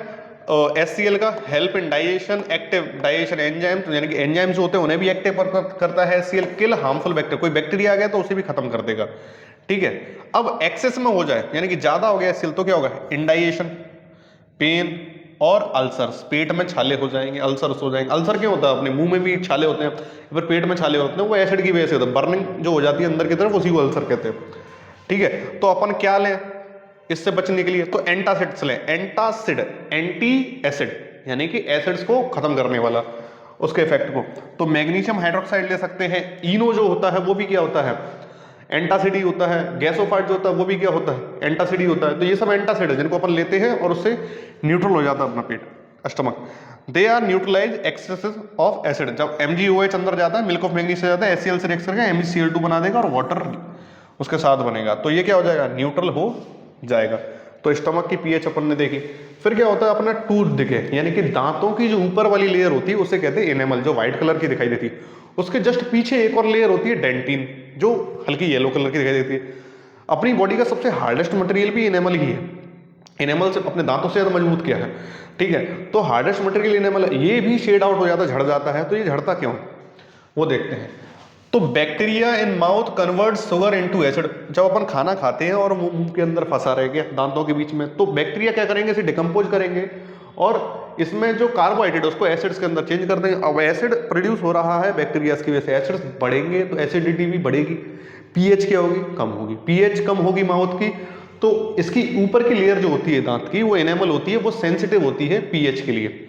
HCl का, help in digestion, active digestion enzymes, यानी कि एंजाइम्स होते हैं उन्हें भी एक्टिव करता है HCl, किल हार्मफुल बैक्टीरिया, कोई बैक्टीरिया आ गया तो उसे भी खत्म कर देगा। ठीक है, अब एक्सेस में हो जाए यानी कि ज्यादा हो गया HCl तो क्या होगा, इंडाइजेशन, पेन और अल्सर्स, पेट में छाले हो जाएंगे, अल्सर्स हो जाएंगे। अल्सर क्यों होता है, अपने मुंह में भी छाले होते हैं, फिर पेट में छाले होते हैं, वो एसिड की वजह से होता है, बर्निंग जो हो जाती है अंदर की तरफ, उसी को अल्सर कहते हैं। ठीक है, तो अपन क्या लें इससे बचने के लिए, तो एंटासिड्स लें। एंटासिड, एंटी एसिड, यानी कि एसिड्स को खत्म करने वाला, उसके इफेक्ट को। तो मैग्नीशियम हाइड्रोक्साइड ले सकते हैं। इनो जो होता है वो भी क्या होता है, एंटासिड ही होता है। गैसोफाइट जो होता है वो भी क्या होता है, एंटासिड ही होता है। तो ये सब एंटासिड है जिनको अपन लेते हैं और उससे न्यूट्रल हो जाता है अपना पेट, stomach. They are neutralize excesses of acid. जब MgOH अंदर जाता है, मिल्क ऑफ मैग्नीज से जाता है, HCl से रिएक्ट करके MgCl2 बना देगा और वाटर उसके साथ बनेगा, तो ये क्या हो जाएगा, न्यूट्रल हो जाएगा। तो स्टमक की पीएच अपन ने देखी। फिर क्या होता है, अपना टूथ दिखे, यानी कि दांतों की जो ऊपर वाली लेयर होती है उसे कहते हैं एनेमल, जो व्हाइट कलर की दिखाई देती है। उसके जस्ट पीछे एक और लेयर होती है डेंटिन, जो हल्की येलो कलर की दिखाई देती है। अपनी बॉडी का सबसे हार्डेस्ट मटेरियल भी एनेमल ही है। एनेमल से अपने दांतों से ज्यादा मजबूत क्या है, ठीक है, तो हार्डेस्ट मटेरियल एनेमल है। ये भी शेड आउट हो जाता है, झड़ जाता है। तो ये झड़ता क्यों, वो देखते हैं। तो bacteria in mouth convert sugar into acid. जब अपन खाना खाते हैं और मुंह के अंदर फंसा रहेगा दांतों के बीच में, तो बैक्टीरिया क्या करेंगे, इसे डिकम्पोज करेंगे और इसमें जो कार्बोहाइड्रेट उसको एसिड्स के अंदर चेंज कर देंगे। अब एसिड प्रोड्यूस हो रहा है बैक्टीरिया की वजह से, एसिड्स बढ़ेंगे तो एसिडिटी भी बढ़ेगी, पीएच क्या होगी, कम होगी। पीएच कम होगी माउथ की, तो इसकी ऊपर की लेयर जो होती है दांत की, वो एनेमल होती है, वो सेंसिटिव होती है पीएच के लिए।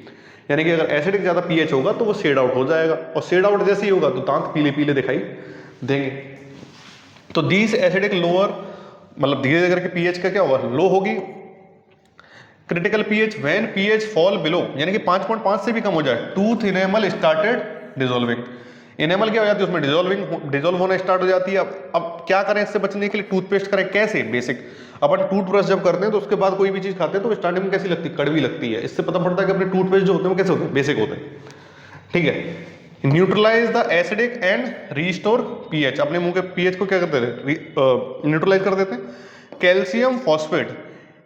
यानी कि अगर एसिडिक ज्यादा पीएच होगा तो वो शेड आउट हो जाएगा, और शेड आउट जैसे ही होगा तो दांत पीले पीले दिखाई देंगे। तो दीस एसिडिक लोअर, मतलब धीरे धीरे करके पीएच का क्या होगा, लो होगी। Critical pH when pH fall below, यानी कि 5.5 से भी कम हो जाए, tooth enamel started dissolving, enamel क्या हो जाती है उसमें डिसॉल्व होना स्टार्ट हो जाती है। अब क्या करें इससे बचने के लिए, टूथपेस्ट करें कैसे, बेसिक अपन टूथब्रश जब करते हैं तो उसके बाद कोई भी चीज खाते हैं तो स्टार्टिंग में कैसी लगती है, कड़वी लगती है, इससे पता पड़ता है कि अपने टूथपेस्ट जो होते हैं वो कैसे होते हैं, बेसिक होते हैं, ठीक है। Neutralise the acidic and restore pH, अपने मुंह के पीएच को क्या करते हैं, न्यूट्रलाइज कर देते हैं। Calcium phosphate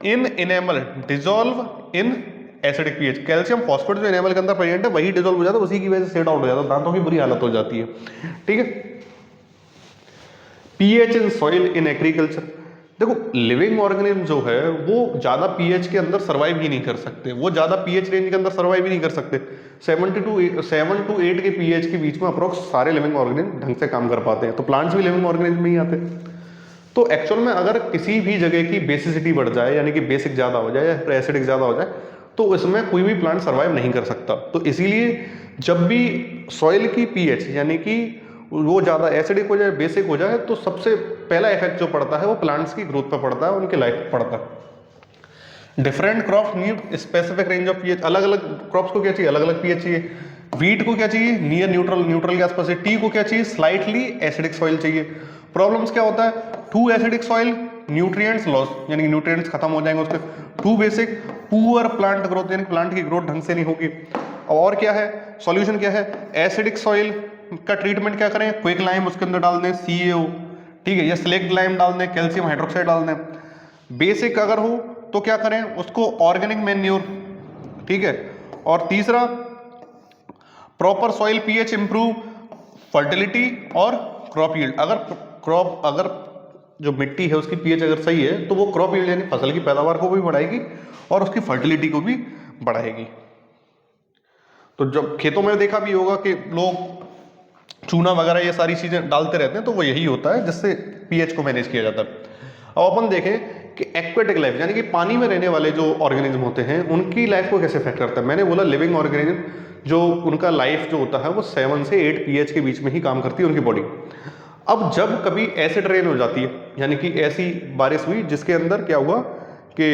in enamel dissolve in acidic pH, calcium phosphate जो इनेमल के अंदर प्रेजेंट है वही डिजोल्व हो जाता है, उसी की वजह से सेट आउट हो जाता है, दांतों की बुरी हालत हो जाती है, ठीक है। PH in soil in agriculture, देखो लिविंग ऑर्गेनिज्म जो है वो ज्यादा पीएच के अंदर सर्वाइव ही नहीं कर सकते, वो ज्यादा पीएच रेंज के अंदर सर्वाइव ही नहीं कर सकते। 7 to 8 के पीएच के बीच में अप्रोक्स सारे लिविंग ऑर्गेनिज्म ढंग से काम कर पाते हैं, तो प्लांट्स भी लिविंग ऑर्गेनिज्म में ही आते हैं। तो एक्चुअल में अगर किसी भी जगह की बेसिसिटी बढ़ जाए, यानी कि बेसिक ज्यादा हो जाए या एसिडिक ज्यादा हो जाए, तो इसमें कोई भी प्लांट सर्वाइव नहीं कर सकता। तो इसीलिए जब भी सॉइल की पीएच यानी कि वो ज्यादा एसिडिक हो जाए, बेसिक हो जाए, तो सबसे पहला इफेक्ट जो पड़ता है वो प्लांट्स की ग्रोथ पर पड़ता है, उनकी लाइफ पर पड़ता है। Different crop need specific range of pH, अलग अलग क्रॉप्स को क्या चाहिए, अलग अलग पीएच चाहिए। वीट को क्या चाहिए, नियर न्यूट्रल, न्यूट्रल के आसपास है। टी को क्या चाहिए, स्लाइटली एसिडिक सॉइल चाहिए। प्रॉब्लम्स क्या होता है, too acidic soil nutrients loss, यानी न्यूट्रिएंट्स खत्म हो जाएंगे उसके। Too basic poor plant growth, यानी प्लांट की ग्रोथ ढंग से नहीं होगी। और क्या है सॉल्यूशन, क्या है, एसिडिक सॉइल का ट्रीटमेंट क्या करें, क्विक लाइम उसके अंदर डाल दें, CaO, ठीक है, या स्लेक्ट लाइम डाल दें, कैल्शियम हाइड्रोक्साइड डाल दें। बेसिक अगर हो तो क्या करें, उसको ऑर्गेनिक मैन्योर, ठीक है। और तीसरा proper soil pH improve fertility और क्रॉप यील्ड, अगर जो मिट्टी है उसकी पीएच अगर सही है तो वो क्रॉप यील्ड यानी फसल की पैदावार को भी बढ़ाएगी और उसकी फर्टिलिटी को भी बढ़ाएगी। तो जब खेतों में देखा भी होगा कि लोग चूना वगैरह ये सारी चीजें डालते रहते हैं, तो वो यही होता है जिससे पीएच को मैनेज किया जाता है। अब अपन देखें कि एक्वेटिक लाइफ यानी कि पानी में रहने वाले जो ऑर्गेनिज्म होते हैं उनकी लाइफ को कैसे अफेक्ट करता है। मैंने बोला लिविंग ऑर्गेनिज्म जो उनका लाइफ जो होता है वो 7 से 8 पीएच के बीच में ही काम करती है उनकी बॉडी। अब जब कभी एसिड रेन हो जाती है, यानी कि ऐसी बारिश हुई जिसके अंदर क्या हुआ कि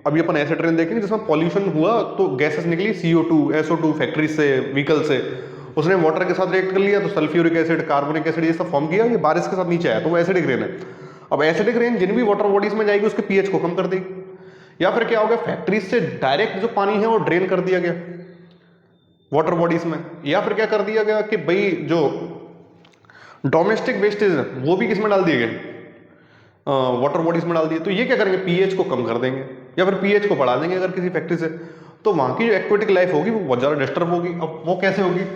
अभी अपन एसिड रेन देखेंगे जिसमें पॉल्यूशन हुआ, तो गैसेस निकली CO2 SO2 फैक्ट्री से, व्हीकल से, उसने वाटर के साथ रिएक्ट कर लिया तो सल्फ्यूरिक एसिड, कार्बोनिक एसिड ये सब फॉर्म किया, ये बारिश के साथ नीचे आया, तो वो एसिडिक रेन है। अब एसिडिक रेन जिन भी वाटर बॉडीज में जाएगी उसके पीएच को कम कर देगी। या फिर क्या हो गया, फैक्ट्रीज से डायरेक्ट जो पानी है वो ड्रेन कर दिया गया वाटर बॉडीज में। या फिर क्या कर दिया गया कि भाई जो डोमेस्टिक वेस्टेज है वो भी किसमें डाल दिए गए, वाटर बॉडीज में डाल दिए। तो ये क्या करेंगे, पीएच को कम कर देंगे या फिर पीएच को बढ़ा देंगे अगर किसी फैक्ट्री से, तो वहां की जो एक्वेटिक लाइफ होगी वो बहुत ज्यादा डिस्टर्ब होगी। अब वो कैसे होगी,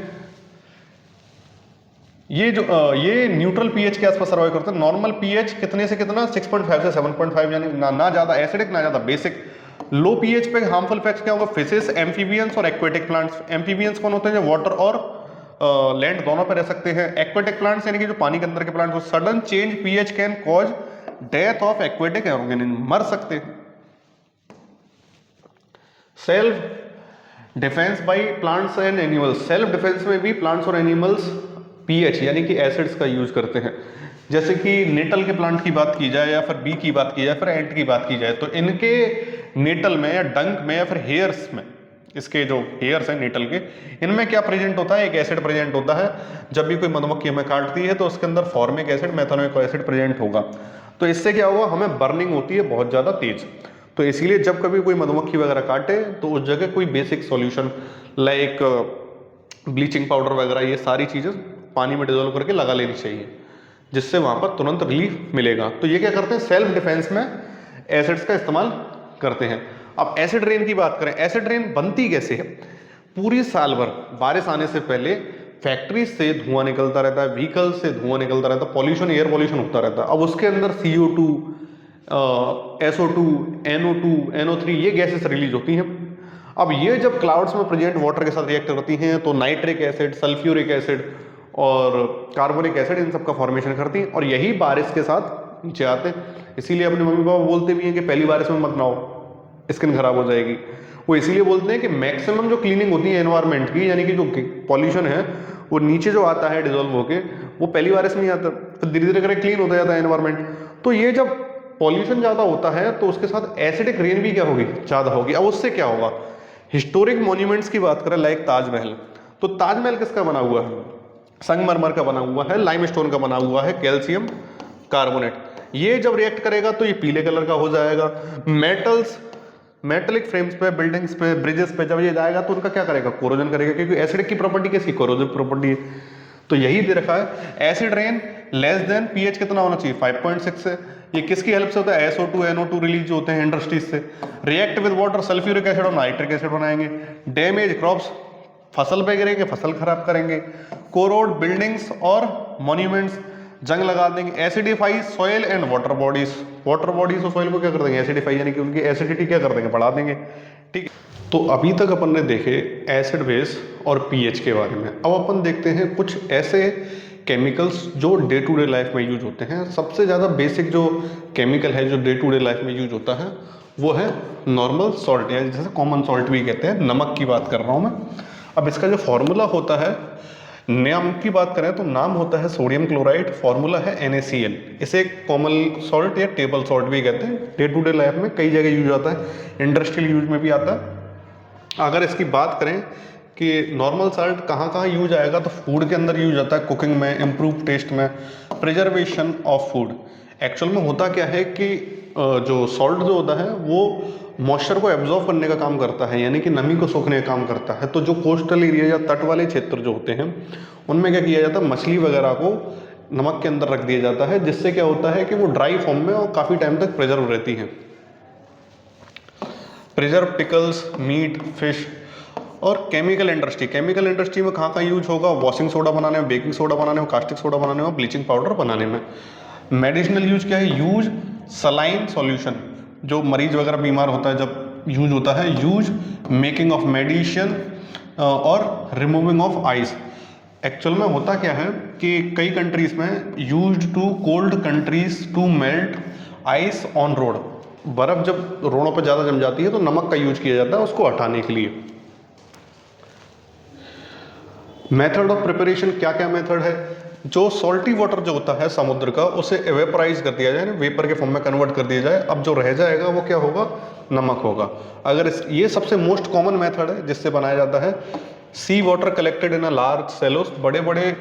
ये न्यूट्रल पीएच के आसपास सर्वाइव करते हैं। नॉर्मल पीएच कितने से कितना, 6.5 से 7.5, यानी ना ज्यादा एसिडिक ना ज्यादा बेसिक। लो पीएच पे हार्मफुल इफेक्ट्स क्या होगा, फिशेस, एम्फीबियंस और एक्वेटिक प्लांट्स। एम्फीबियंस कौन होते हैं, जो वाटर और लैंड दोनों पे रह सकते हैं। एक्वेटिक प्लांट्स यानी कि जो पानी के अंदर के plants. Sudden change pH can cause death of aquatic organism, मर सकते हैं। Self defence by plants and animals, self defence में भी प्लांट्स और एनिमल्स पीएच यानी कि एसिड्स का यूज करते हैं। जैसे कि नेटल के प्लांट की बात की जाए या फिर बी की बात की जाए, फिर एंट की बात की जाए, तो इनके नेटल में या डंक में या फिर हेयर्स में, इसके जो हेयर्स हैं नेटल के, इनमें क्या प्रेजेंट होता है, एक एसिड प्रेजेंट होता है। जब भी कोई मधुमक्खी हमें काटती है तो उसके अंदर formic acid, methanoic acid present होगा। तो इससे क्या होगा, हमें बर्निंग होती है बहुत ज्यादा तेज। तो इसीलिए जब कभी कोई मधुमक्खी वगैरह काटे तो उस जगह कोई basic solution like bleaching powder वगैरह ये सारी चीजें पानी में डिजोल्व करके लगा लेनी चाहिए, जिससे वहां पर तुरंत रिलीफ मिलेगा। तो ये क्या करते हैं, सेल्फ डिफेंस में एसिड्स का इस्तेमाल करते हैं। अब एसिड रेन की बात करें, एसिड रेन बनती कैसे है, पूरी साल भर बारिश आने से पहले फैक्ट्रीज से धुआं निकलता रहता है, व्हीकल से धुआं निकलता रहता है, पॉल्यूशन, एयर पॉल्यूशन होता रहता है। अब उसके अंदर CO2 SO2 NO2 NO3 ये गैसेस रिलीज होती हैं। अब ये जब क्लाउड्स में प्रेजेंट वाटर के साथ रिएक्ट करती हैं तो नाइट्रिक एसिड, सल्फ्यूरिक एसिड और कार्बोनिक एसिड इन सब का फॉर्मेशन करती हैं, और यही बारिश के साथ नीचे आते हैं। इसीलिए अपने मम्मी पापा बोलते भी हैं कि पहली बारिश में मत नहाओ, स्किन खराब हो जाएगी। वो इसीलिए बोलते हैं कि मैक्सिमम जो क्लीनिंग होती है एनवायरनमेंट की, यानी कि जो पॉल्यूशन है वो नीचे जो आता है डिजोल्व होके, वो पहली बारिश में ही आता, फिर धीरे धीरे करके क्लीन होता जाता है एनवायरनमेंट। तो ये जब पॉल्यूशन ज़्यादा होता है तो उसके साथ एसिडिक रेन भी क्या होगी, ज़्यादा होगी। अब उससे क्या होगा, हिस्टोरिक मॉन्यूमेंट्स की बात करें लाइक ताजमहल, तो ताजमहल किसका बना हुआ है, संगमरमर का बना हुआ है, लाइमस्टोन का बना हुआ है, कैल्शियम कार्बोनेट। ये जब रिएक्ट करेगा तो ये पीले कलर का हो जाएगा। मेटल्स, मेटेलिक फ्रेम्स पे, बिल्डिंग्स पे, ब्रिजेस पे जब ये जाएगा तो उनका क्या करेगा, कोरोजन करेगा, क्योंकि एसिड की प्रॉपर्टी किसकी, कोरोजन प्रॉपर्टी है। तो यही दे रखा है, acid rain less than pH कितना होना चाहिए, 5.6 से। ये किसकी हेल्प से होता है, SO2 NO2 रिलीज होते हैं इंडस्ट्रीज से। React with water, sulphuric acid और नाइट्रिक एसिड बनाएंगे। डैमेज क्रॉप्स, फसल पे गिरेंगे, फसल खराब करेंगे। कोरोड बिल्डिंग्स और मॉन्यूमेंट्स, जंग लगा देंगे। Acidify soil and water bodies, water bodies और सॉइल को क्या कर देंगे, एसिडिफाई, यानी कि उनकी एसिडिटी क्या कर देंगे, बढ़ा देंगे। ठीक है, तो अभी तक अपन ने देखे एसिड बेस और पीएच के बारे में। अब अपन देखते हैं कुछ ऐसे केमिकल्स जो डे टू डे लाइफ में यूज होते हैं। सबसे ज़्यादा बेसिक जो केमिकल है जो डे टू डे लाइफ में यूज होता है वो है नॉर्मल सॉल्ट, या जैसे कॉमन सॉल्ट भी कहते हैं, नमक की बात कर रहा हूँ मैं। अब इसका जो फॉर्मूला होता है, नाम की बात करें तो नाम होता है सोडियम क्लोराइड, फॉर्मूला है NaCl। इसे कॉमन सॉल्ट या टेबल सॉल्ट भी कहते हैं। डे टू डे लाइफ में कई जगह यूज आता है, इंडस्ट्रियल यूज में भी आता है। अगर इसकी बात करें कि नॉर्मल साल्ट कहाँ कहाँ यूज आएगा, तो फूड के अंदर यूज आता है, कुकिंग में, इम्प्रूव टेस्ट में, प्रिजर्वेशन ऑफ फूड। एक्चुअल में होता क्या है कि जो सॉल्ट जो होता है वो मॉइस्चर को एब्जॉर्व करने का काम करता है, यानी कि नमी को सोखने का काम करता है। तो जो कोस्टल एरिया या तट वाले क्षेत्र जो होते हैं उनमें क्या किया जाता है, मछली वगैरह को नमक के अंदर रख दिया जाता है, जिससे क्या होता है कि वो ड्राई फॉर्म में और काफ़ी टाइम तक प्रिजर्व रहती हैं। Preserve pickles, meat, fish. और केमिकल इंडस्ट्री, केमिकल इंडस्ट्री में कहाँ कहाँ यूज होगा, वॉशिंग सोडा बनाने में, बेकिंग सोडा बनाने में, कास्टिक सोडा बनाने में, ब्लीचिंग पाउडर बनाने में। मेडिसिनल यूज क्या है, यूज सलाइन सॉल्यूशन, जो मरीज वगैरह बीमार होता है जब यूज होता है। यूज मेकिंग ऑफ मेडिसिन और रिमूविंग ऑफ आइस। एक्चुअल में होता क्या है कि कई कंट्रीज में use to cold countries to melt ice on road. बर्फ जब रोडों पर ज़्यादा जम जाती है तो नमक का यूज किया जाता है उसको हटाने के लिए। मेथड ऑफ प्रिपरेशन, क्या क्या मेथड है, जो सॉल्टी वाटर जो होता है समुद्र का उसे एवेपराइज कर दिया जाए, वेपर के फॉर्म में कन्वर्ट कर दिया जाए। अब जो रह जाएगा वो क्या होगा, नमक होगा। अगर ये सबसे मोस्ट कॉमन मेथड है जिससे बनाया जाता है। Sea water collected in a large cellos, बड़े बड़े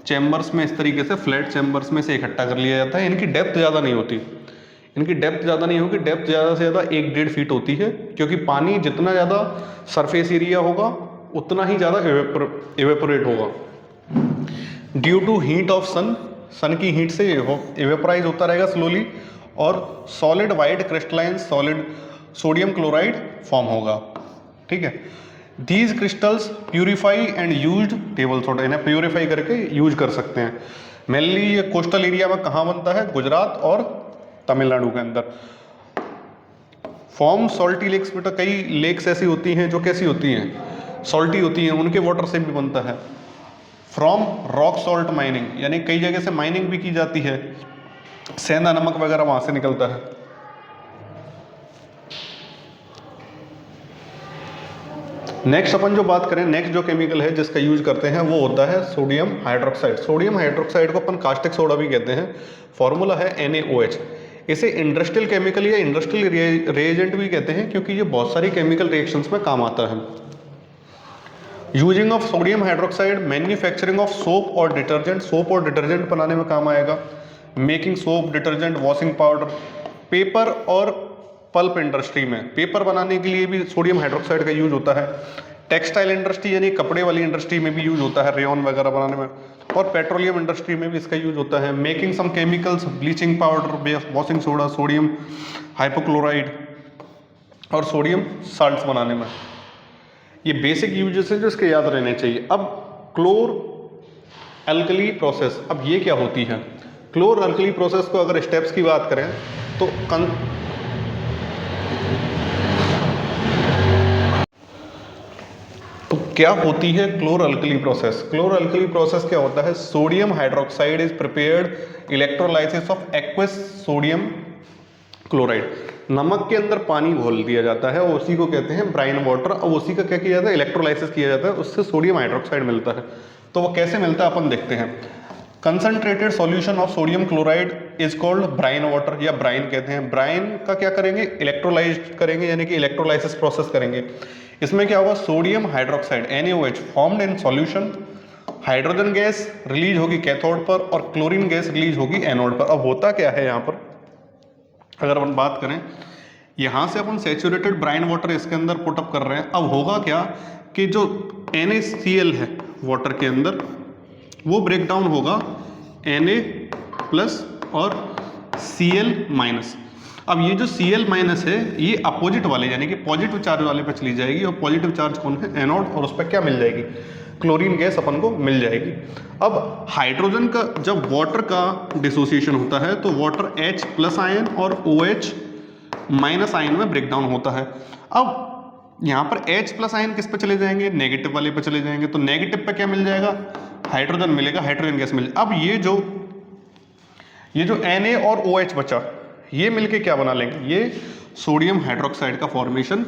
चैम्बर्स में, इस तरीके से फ्लैट चैम्बर्स में से इकट्ठा कर लिया जाता है। इनकी डेप्थ ज़्यादा नहीं होती, इनकी डेप्थ ज़्यादा नहीं होगी, डेप्थ ज़्यादा से ज़्यादा 1-1.5 फीट होती है, क्योंकि पानी जितना ज़्यादा सरफेस एरिया होगा उतना ही ज़्यादा एवेपोरेट होगा। ड्यू टू हीट ऑफ सन, सन की हीट से एवेपराइज होता रहेगा स्लोली, और solid white crystalline solid sodium chloride form होगा। ठीक है, these crystals purify and used table soda, इन्हें प्यूरिफाई करके यूज कर सकते हैं। मेनली ये कोस्टल एरिया में कहाँ बनता है, गुजरात और तमिलनाडु के अंदर। फॉर्म सॉल्टी लेक्स, बेटा कई लेक्स ऐसी होती हैं जो कैसी होती हैं, सॉल्टी होती हैं, उनके वाटर से भी बनता है। फ्रॉम रॉक सॉल्ट माइनिंग, यानी कई जगह से माइनिंग भी की जाती है, सेंधा नमक वगैरह वहां से निकलता है। नेक्स्ट अपन जो बात करें, नेक्स्ट जो केमिकल है जिसका यूज करते हैं वो होता है सोडियम हाइड्रोक्साइड। सोडियम हाइड्रोक्साइड को अपन कास्टिक सोडा भी कहते हैं, फॉर्मूला है NaOH। इसे इंडस्ट्रियल केमिकल या इंडस्ट्रियल रिएजेंट भी कहते हैं, क्योंकि ये बहुत सारी केमिकल रिएक्शंस में काम आता है। Using of sodium hydroxide manufacturing of soap और डिटर्जेंट, सोप और डिटर्जेंट बनाने में काम आएगा। Making soap, detergent, washing powder. Paper और पल्प इंडस्ट्री में, पेपर बनाने के लिए भी सोडियम हाइड्रोक्साइड का यूज होता है। टेक्सटाइल इंडस्ट्री यानी कपड़े वाली इंडस्ट्री में भी यूज होता है, रेयन वगैरह बनाने में। और पेट्रोलियम इंडस्ट्री में भी इसका यूज होता है। Making some chemicals, bleaching powder, washing soda, sodium hypochloride और सोडियम साल्ट्स बनाने में। ये बेसिक यूजेस है जो इसके याद रहने चाहिए। अब क्लोर अल्कली प्रोसेस, अब ये क्या होती है, क्लोर अल्कली प्रोसेस को अगर स्टेप्स की बात करें तो क्या होती है क्लोर अल्कली प्रोसेस। क्लोर अल्कली प्रोसेस क्या होता है, sodium hydroxide is prepared electrolysis of aqueous sodium chloride. नमक के अंदर पानी घोल दिया जाता है और उसी को कहते हैं ब्राइन वाटर, और उसी का क्या किया जाता है, इलेक्ट्रोलाइसिस किया जाता है, उससे सोडियम हाइड्रोक्साइड मिलता है। तो वो कैसे मिलता है अपन देखते हैं। Concentrated solution of sodium chloride is called brine water, या ब्राइन कहते हैं। ब्राइन का क्या करेंगे, इलेक्ट्रोलाइज करेंगे, यानी कि इलेक्ट्रोलाइसिस प्रोसेस करेंगे। इसमें क्या होगा, sodium hydroxide NaOH formed in solution, hydrogen gas release होगी कैथोड पर और क्लोरीन गैस रिलीज होगी एनोड पर। अब होता क्या है यहाँ पर, अगर अपन बात करें, यहाँ से अपन सैचुरेटेड ब्राइन वाटर इसके अंदर पुटअप कर रहे हैं। अब होगा क्या कि जो NaCl है वाटर के अंदर, वो ब्रेक डाउन होगा Na+ और Cl-। अब ये जो Cl- है ये अपोजिट वाले यानी कि पॉजिटिव चार्ज वाले पे चली जाएगी, और पॉजिटिव चार्ज कौन है, एनोड, और उस पर क्या मिल जाएगी, क्लोरीन गैस अपन को मिल जाएगी। अब हाइड्रोजन का जब वाटर का डिसोसिएशन होता है तो वाटर H+ आयन और OH- आयन में ब्रेक डाउन होता है। अब यहाँ पर H+ आयन किस पे चले जाएंगे, नेगेटिव वाले पे चले जाएंगे, तो नेगेटिव पे क्या मिल जाएगा, हाइड्रोजन मिलेगा, हाइड्रोजन गैस मिलेगा। अब ये जो Na और OH बचा, ये मिलके क्या बना लेंगे, ये सोडियम हाइड्रोक्साइड का फॉर्मेशन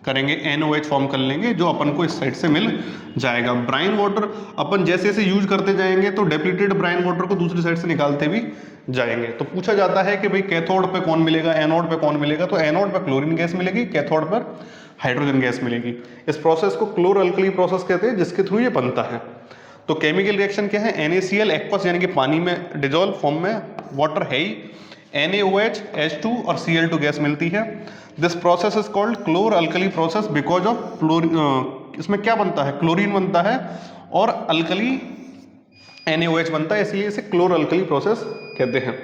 करेंगे, NaOH फॉर्म कर लेंगे, जो अपन को इस साइड से मिल जाएगा। ब्राइन वाटर अपन जैसे जैसे यूज करते जाएंगे तो डेप्लीटेड ब्राइन वाटर को दूसरी साइड से निकालते भी जाएंगे। तो पूछा जाता है कि भाई कैथोड पे कौन मिलेगा, एनोड पे कौन मिलेगा, तो एनोड पे क्लोरीन गैस मिलेगी, कैथोड पर हाइड्रोजन गैस मिलेगी। इस प्रोसेस को क्लोर अल्कली प्रोसेस कहते हैं, जिसके थ्रू ये बनता है। तो केमिकल रिएक्शन क्या है, NaCl एक्वस यानी कि पानी में डिजोल्व फॉर्म में वाटर है ही, NaOH H2 और Cl2 गैस मिलती है। This process is called क्लोर alkali process because of इसमें क्या बनता है, क्लोरीन बनता है और अल्कली NaOH बनता है, इसलिए इसे क्लोर अल्कली प्रोसेस कहते हैं।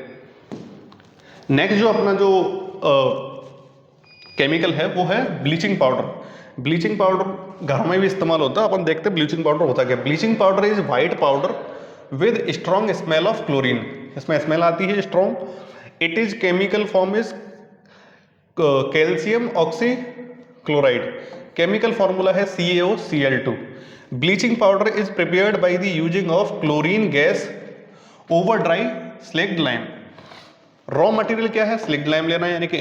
नेक्स्ट जो अपना जो केमिकल है वो है ब्लीचिंग पाउडर। ब्लीचिंग पाउडर घर में भी इस्तेमाल होता है, अपन देखते हैं ब्लीचिंग पाउडर होता क्या। Bleaching powder is white powder with strong smell of chlorine, इसमें स्मेल आती है strong. It is chemical form is calcium oxychloride, chemical formula है CaOCl2। Bleaching powder is prepared by the using of chlorine gas over dry slaked lime. Raw material क्या है, स्लिक्ड लाइम लेना है यानी कि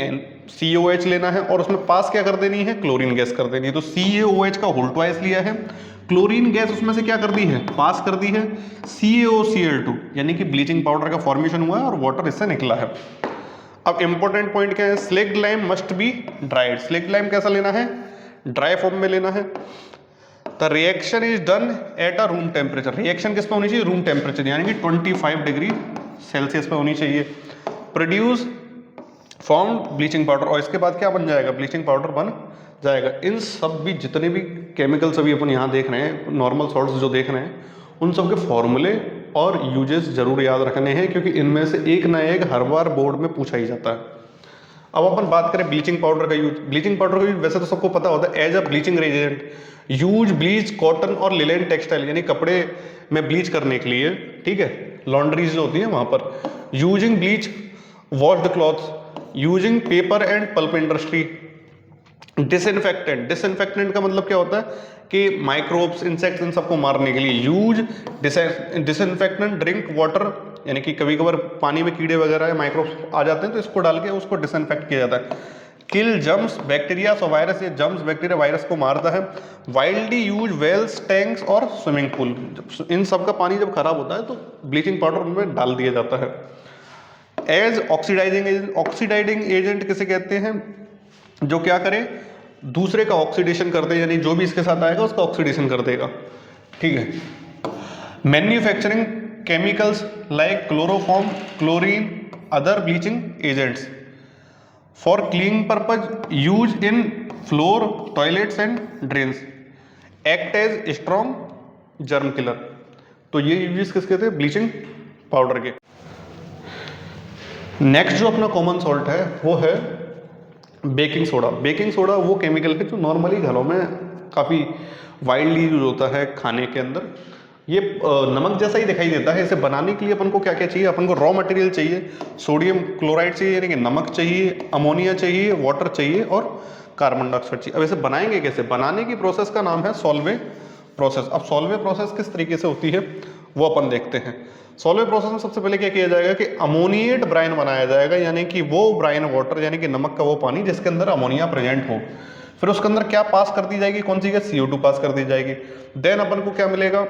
CaOH लेना है, और उसमें पास क्या कर देनी है, क्लोरीन गैस कर देनी है। तो CaOH का होल ट्वाइस लिया है, क्लोरीन गैस उसमें से क्या कर दी है, पास कर दी है, CaOCl2 यानी कि ब्लीचिंग पाउडर का फॉर्मेशन हुआ है और वाटर इससे निकला है। अब इंपॉर्टेंट पॉइंट क्या है, slaked lime must be dried. Slaked lime कैसा लेना है, ड्राई फॉर्म में लेना है। The reaction is done at a room temperature, reaction किस पे होनी चाहिए, रूम टेम्परेचर यानी कि 25 डिग्री सेल्सियस पे होनी चाहिए। प्रोड्यूस फॉर्म ब्लीचिंग पाउडर, और इसके बाद क्या बन जाएगा, ब्लीचिंग पाउडर बन जाएगा। इन सब भी जितने भी केमिकल्स अभी अपन यहाँ देख रहे हैं, नॉर्मल सॉल्ट्स जो देख रहे हैं, उन सब के फॉर्मूले और यूजेस जरूर याद रखने हैं, क्योंकि इनमें से एक ना एक हर बार बोर्ड में पूछा ही जाता है। अब अपन बात करें ब्लीचिंग पाउडर का यूज। ब्लीचिंग पाउडर का यूज वैसे तो सबको पता होता है, as a bleaching agent use bleach cotton और लिलेन टेक्सटाइल, यानी कपड़े में ब्लीच करने के लिए, ठीक है, लॉन्ड्रीज जो होती है वहां पर। Using bleach washed clothes, using paper and pulp industry. Disinfectant, disinfectant का मतलब क्या होता है कि माइक्रोब्स, इंसेक्ट्स, इन सबको मारने के लिए। यूज डिसइंफेक्टेंट ड्रिंक वाटर, यानी कि कभी कभार पानी में कीड़े वगैरह माइक्रोब्स आ जाते हैं तो इसको डाल के उसको डिसइंफेक्ट किया जाता है। किल जम्स बैक्टीरिया, सो वायरस, ये जम्स बैक्टीरिया वायरस को मारता है। वाइल्डली यूज वेल्स, टैंक्स और स्विमिंग पूल, इन सब का पानी जब खराब होता है तो ब्लीचिंग पाउडर उनमें डाल दिया जाता है। As oxidising agent, oxidising agent किसे कहते हैं, जो क्या करे, दूसरे का ऑक्सीडेशन कर दे, यानी जो भी इसके साथ आएगा उसका ऑक्सीडेशन कर देगा, ठीक है। Manufacturing chemicals like chloroform, chlorine, other bleaching agents for cleaning purpose use in floor, toilets and drains, act as strong germ killer. तो ये यूजेस किसके थे, ब्लीचिंग पाउडर के। नेक्स्ट जो अपना कॉमन सॉल्ट है वो है बेकिंग सोडा। बेकिंग सोडा वो केमिकल है जो नॉर्मली घरों में काफ़ी वाइडली यूज होता है खाने के अंदर। ये नमक जैसा ही दिखाई देता है। इसे बनाने के लिए अपन को क्या क्या चाहिए, अपन को रॉ मटेरियल चाहिए, सोडियम क्लोराइड चाहिए यानी कि नमक चाहिए, अमोनिया चाहिए, वाटर चाहिए और कार्बन डाइऑक्साइड चाहिए। अब इसे बनाएंगे कैसे, बनाने की प्रोसेस का नाम है सॉल्वे प्रोसेस। अब सॉल्वे प्रोसेस किस तरीके से होती है वो अपन देखते हैं। सॉल्वे प्रोसेस में सबसे पहले क्या किया जाएगा कि अमोनिएट ब्राइन बनाया जाएगा, यानी कि वो ब्राइन वाटर यानी कि नमक का वो पानी जिसके अंदर अमोनिया प्रेजेंट हो। फिर उसके अंदर क्या पास कर दी जाएगी, कौन सी गैस, CO2 पास कर दी जाएगी। देन अपन को क्या मिलेगा,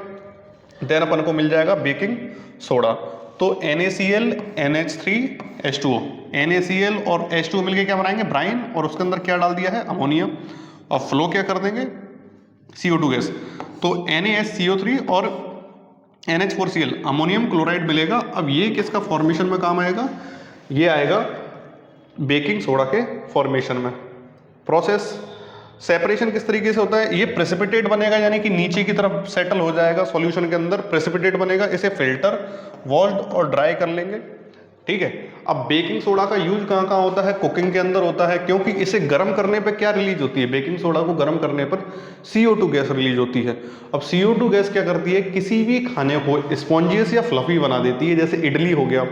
देन अपन को मिल जाएगा बेकिंग सोडा। तो NaCl NH3H2O, NaCl और H2O मिलके क्या बनाएंगे, ब्राइन, और उसके अंदर क्या डाल दिया है, अमोनिया, और फ्लो क्या कर देंगे, CO2 गैस। तो NaSCO3 और NH4Cl, अमोनियम क्लोराइड मिलेगा। अब ये किसका फॉर्मेशन में काम आएगा, ये आएगा बेकिंग सोडा के फॉर्मेशन में। प्रोसेस सेपरेशन किस तरीके से होता है, ये प्रेसिपिटेट बनेगा, यानी कि नीचे की तरफ सेटल हो जाएगा सॉल्यूशन के अंदर, प्रेसिपिटेट बनेगा। इसे फिल्टर, वॉश्ड और ड्राई कर लेंगे, ठीक है। अब बेकिंग सोडा का यूज कहाँ कहाँ होता है, कुकिंग के अंदर होता है, क्योंकि इसे गर्म करने पे क्या रिलीज होती है, बेकिंग सोडा को गर्म करने पर CO2 गैस रिलीज होती है। अब CO2 गैस क्या करती है, किसी भी खाने को स्पॉन्जियस या फ्लफी बना देती है, जैसे इडली हो गया,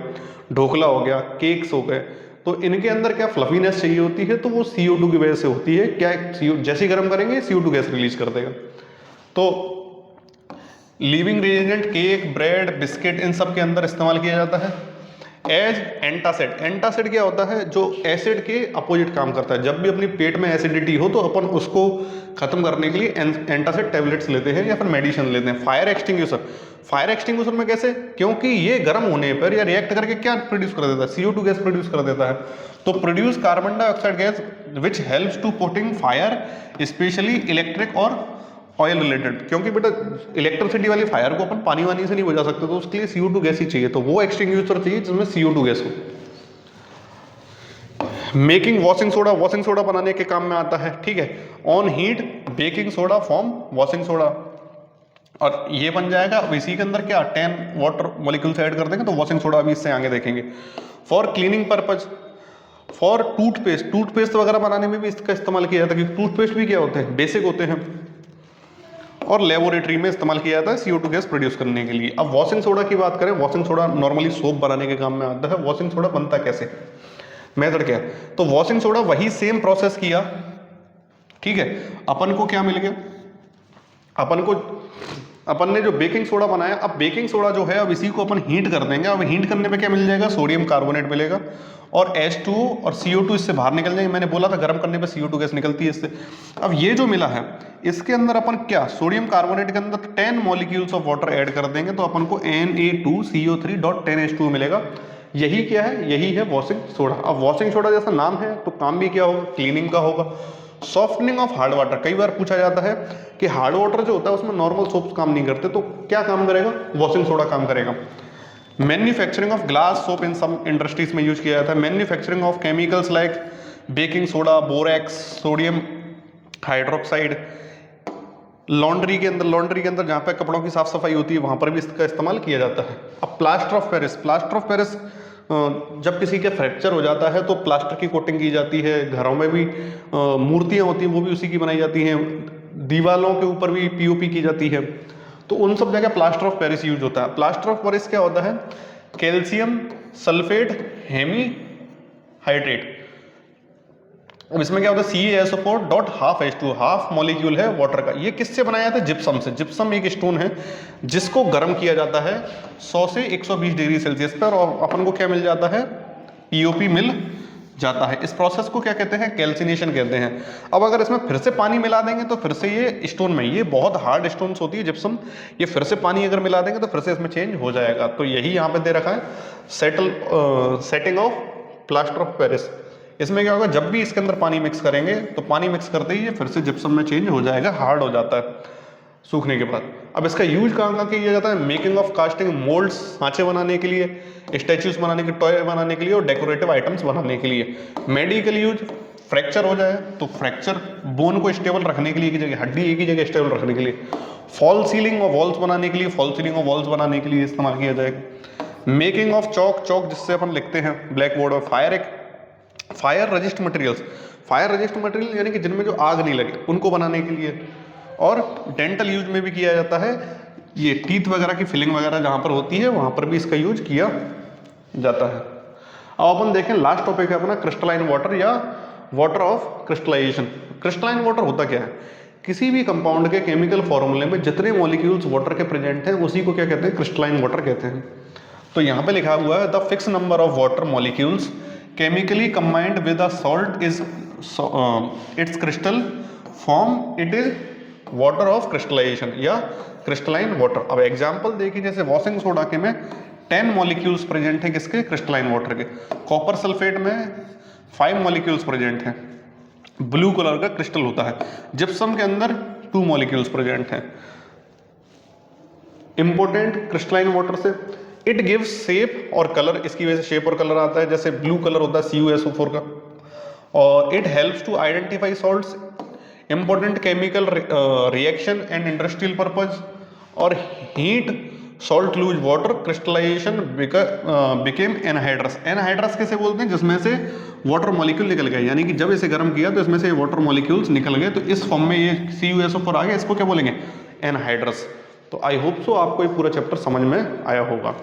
ढोकला हो गया, केक्स हो गए, तो इनके अंदर क्या फ्लफीनेस चाहिए होती है, तो वो CO2 की वजह से होती है। क्या जैसे ही गर्म करेंगे CO2 गैस रिलीज कर देगा। तो living reagent, cake, bread, biscuit, इन सब के अंदर इस्तेमाल किया जाता है एज एंटासिड। एंटासिड क्या होता है, जो एसिड के अपोजिट काम करता है। जब भी अपनी पेट में एसिडिटी हो तो अपन उसको खत्म करने के लिए एंटासिड टैबलेट्स लेते हैं या फिर मेडिसिन लेते हैं। फायर एक्सटिंग्विशर, फायर एक्सटिंग्विशर में कैसे, क्योंकि ये गर्म होने पर या रिएक्ट करके क्या प्रोड्यूस कर देता है, CO2 गैस प्रोड्यूस कर देता है। तो produce carbon dioxide gas which helps to putting fire, specially electric और ऑयल रिलेटेड। क्योंकि बेटा इलेक्ट्रिसिटी वाली फायर को अपन पानी वानी से नहीं बुझा सकते, तो उसके लिए CO2 गैस ही चाहिए। तो वो एक्सटिंग्विशर चाहिए जिसमें CO2 गैस हो। Making washing soda, washing soda बनाने के काम में आता है, ठीक है। On heat baking soda form washing soda, और ये बन जाएगा। अब इसी के अंदर क्या 10 वाटर मॉलिक्यूल्स ऐड कर देंगे तो वॉशिंग सोडा अभी इससे आगे देखेंगे। For cleaning purpose, for toothpaste, toothpaste वगैरह बनाने में भी इसका इस्तेमाल किया जाता है, क्योंकि टूथपेस्ट भी क्या होते हैं, बेसिक होते हैं, और लेबोरेटरी में इस्तेमाल किया जाता है CO2 गैस प्रोड्यूस करने के लिए। अब वॉशिंग सोडा की बात करें, वॉशिंग सोडा नॉर्मली सोप बनाने के काम में आता है। वॉशिंग सोडा बनता कैसे, मेथड क्या है, तो वॉशिंग सोडा वही सेम प्रोसेस किया, ठीक है। अपन को क्या मिल गया, अपन ने जो बेकिंग सोडा बनाया, अब बेकिंग सोडा जो है अब इसी को अपन हीट कर देंगे। अब हीट करने पे क्या मिल जाएगा, सोडियम कार्बोनेट मिलेगा, और H2O और CO2 इससे बाहर निकल जाएंगे। मैंने बोला था गर्म करने पे CO2 गैस निकलती है इससे। अब ये जो मिला है इसके अंदर अपन क्या, सोडियम कार्बोनेट के अंदर 10 मॉलिक्यूल्स ऑफ वाटर ऐड कर देंगे, तो अपन को Na2CO3.10H2O मिलेगा। यही क्या है, यही है वॉशिंग सोडा। अब वॉशिंग सोडा जैसा नाम है तो काम भी क्या होगा, क्लीनिंग का होगा। सॉफ्टनिंग ऑफ हार्ड वाटर, कई बार पूछा जाता है कि हार्ड वाटर जो होता है उसमें नॉर्मल सोप्स काम नहीं करते, तो क्या काम करेगा, वॉशिंग सोडा काम करेगा। Manufacturing of glass soap in some industries में यूज किया जाता है। Manufacturing of chemicals like baking soda, borax, sodium hydroxide. Laundry के अंदर जहाँ पे कपड़ों की साफ सफाई होती है वहाँ पर भी इसका इस्तेमाल किया जाता है। अब plaster of Paris, plaster of Paris जब किसी के फ्रैक्चर हो जाता है तो प्लास्टर की कोटिंग की जाती है। घरों में भी मूर्तियाँ होती हैं वो भी उसी की बनाई जाती हैं। दीवालों के ऊपर भी POP की जाती है, तो उन सब जगह प्लास्टर ऑफ पेरिस यूज होता है। प्लास्टर ऑफ पेरिस क्या होता है, कैल्शियम सल्फेट हेमी हाइड्रेट। अब इसमें क्या होता है, CaSO4.12H2, हाफ मॉलिक्यूल है वाटर का। ये किससे बनाया जाता है, जिप्सम से। जिप्सम एक स्टोन है जिसको गर्म किया जाता है 100 से 120 डिग्री सेल्सियस पर, और अपन को क्या मिल जाता है, POP मिल जाता है। इस प्रोसेस को क्या कहते हैं, कैल्सिनेशन कहते हैं। अब अगर इसमें फिर से पानी मिला देंगे तो फिर से ये स्टोन में, ये बहुत हार्ड स्टोन्स होती है जिप्सम, ये फिर से पानी अगर मिला देंगे तो फिर से इसमें चेंज हो जाएगा। तो यही यहाँ पे दे रखा है setting of plaster of Paris. इसमें क्या होगा, जब भी इसके अंदर पानी मिक्स करेंगे तो पानी मिक्स करते ही ये फिर से जिप्सम में चेंज हो जाएगा, हार्ड हो जाता है सूखने के बाद। अब इसका यूज कहाँ कहाँ किया जाता है, मेकिंग ऑफ कास्टिंग, मोल्ड्स, सांचे बनाने के लिए, स्टैचूज बनाने के, टॉय बनाने के लिए, और डेकोरेटिव आइटम्स बनाने के लिए। मेडिकल यूज, फ्रैक्चर हो जाए तो फ्रैक्चर, बोन को स्टेबल रखने के लिए, एक ही जगह हड्डी एक ही जगह स्टेबल रखने के लिए। फॉल सीलिंग और वॉल्स बनाने के लिए, फॉल सीलिंग और वॉल्स बनाने के लिए इस्तेमाल किया जाएगा। मेकिंग ऑफ चौक, चौक जिससे अपन लिखते हैं ब्लैक बोर्ड। और fire resist materials, fire resist material यानी कि जिनमें जो आग नहीं लगे उनको बनाने के लिए। और डेंटल यूज में भी किया जाता है, ये टीथ वगैरह की फिलिंग वगैरह जहाँ पर होती है वहाँ पर भी इसका यूज किया जाता है। अब अपन देखें लास्ट टॉपिक है अपना क्रिस्टलाइन वाटर या water of crystallization. Crystalline water होता क्या है, किसी भी कंपाउंड के केमिकल फॉर्मूले में जितने मॉलिक्यूल्स वाटर के प्रेजेंट हैं उसी को क्या कहते हैं, क्रिस्टलाइन वाटर कहते हैं। तो यहाँ पे लिखा हुआ है the fix number of water molecules chemically combined with a salt is its crystal form, it is water of crystallization या क्रिस्टलाइन वाटर। अब एग्जांपल देखिए, जैसे वॉशिंग सोडा के में 10 मॉलिक्यूल्स प्रेजेंट हैं किसके, क्रिस्टलाइन वाटर के। कॉपर सल्फेट में 5 मॉलिक्यूल्स प्रेजेंट हैं, ब्लू कलर का क्रिस्टल होता है। जिप्सम के अंदर 2 मॉलिक्यूल्स प्रेजेंट हैं। इंपॉर्टेंट क्रिस्टलाइन वाटर से इट गिव्स शेप और कलर, इसकी वजह से शेप और कलर आता है, जैसे ब्लू कलर होता है CuSO4 का। और it helps to identify salts, important chemical reaction and industrial purpose. और heat salt lose water crystallization became anhydrous. Anhydrous कैसे बोलते हैं, जिसमें से वाटर मॉलिक्यूल निकल गए, यानी कि जब इसे गर्म किया तो इसमें से वाटर मॉलिक्यूल्स निकल गए, तो इस फॉर्म में ये CuSO4 आ गया, इसको क्या बोलेंगे, एनहाइड्रस। तो आई होप सो आपको ये पूरा चैप्टर समझ में आया होगा।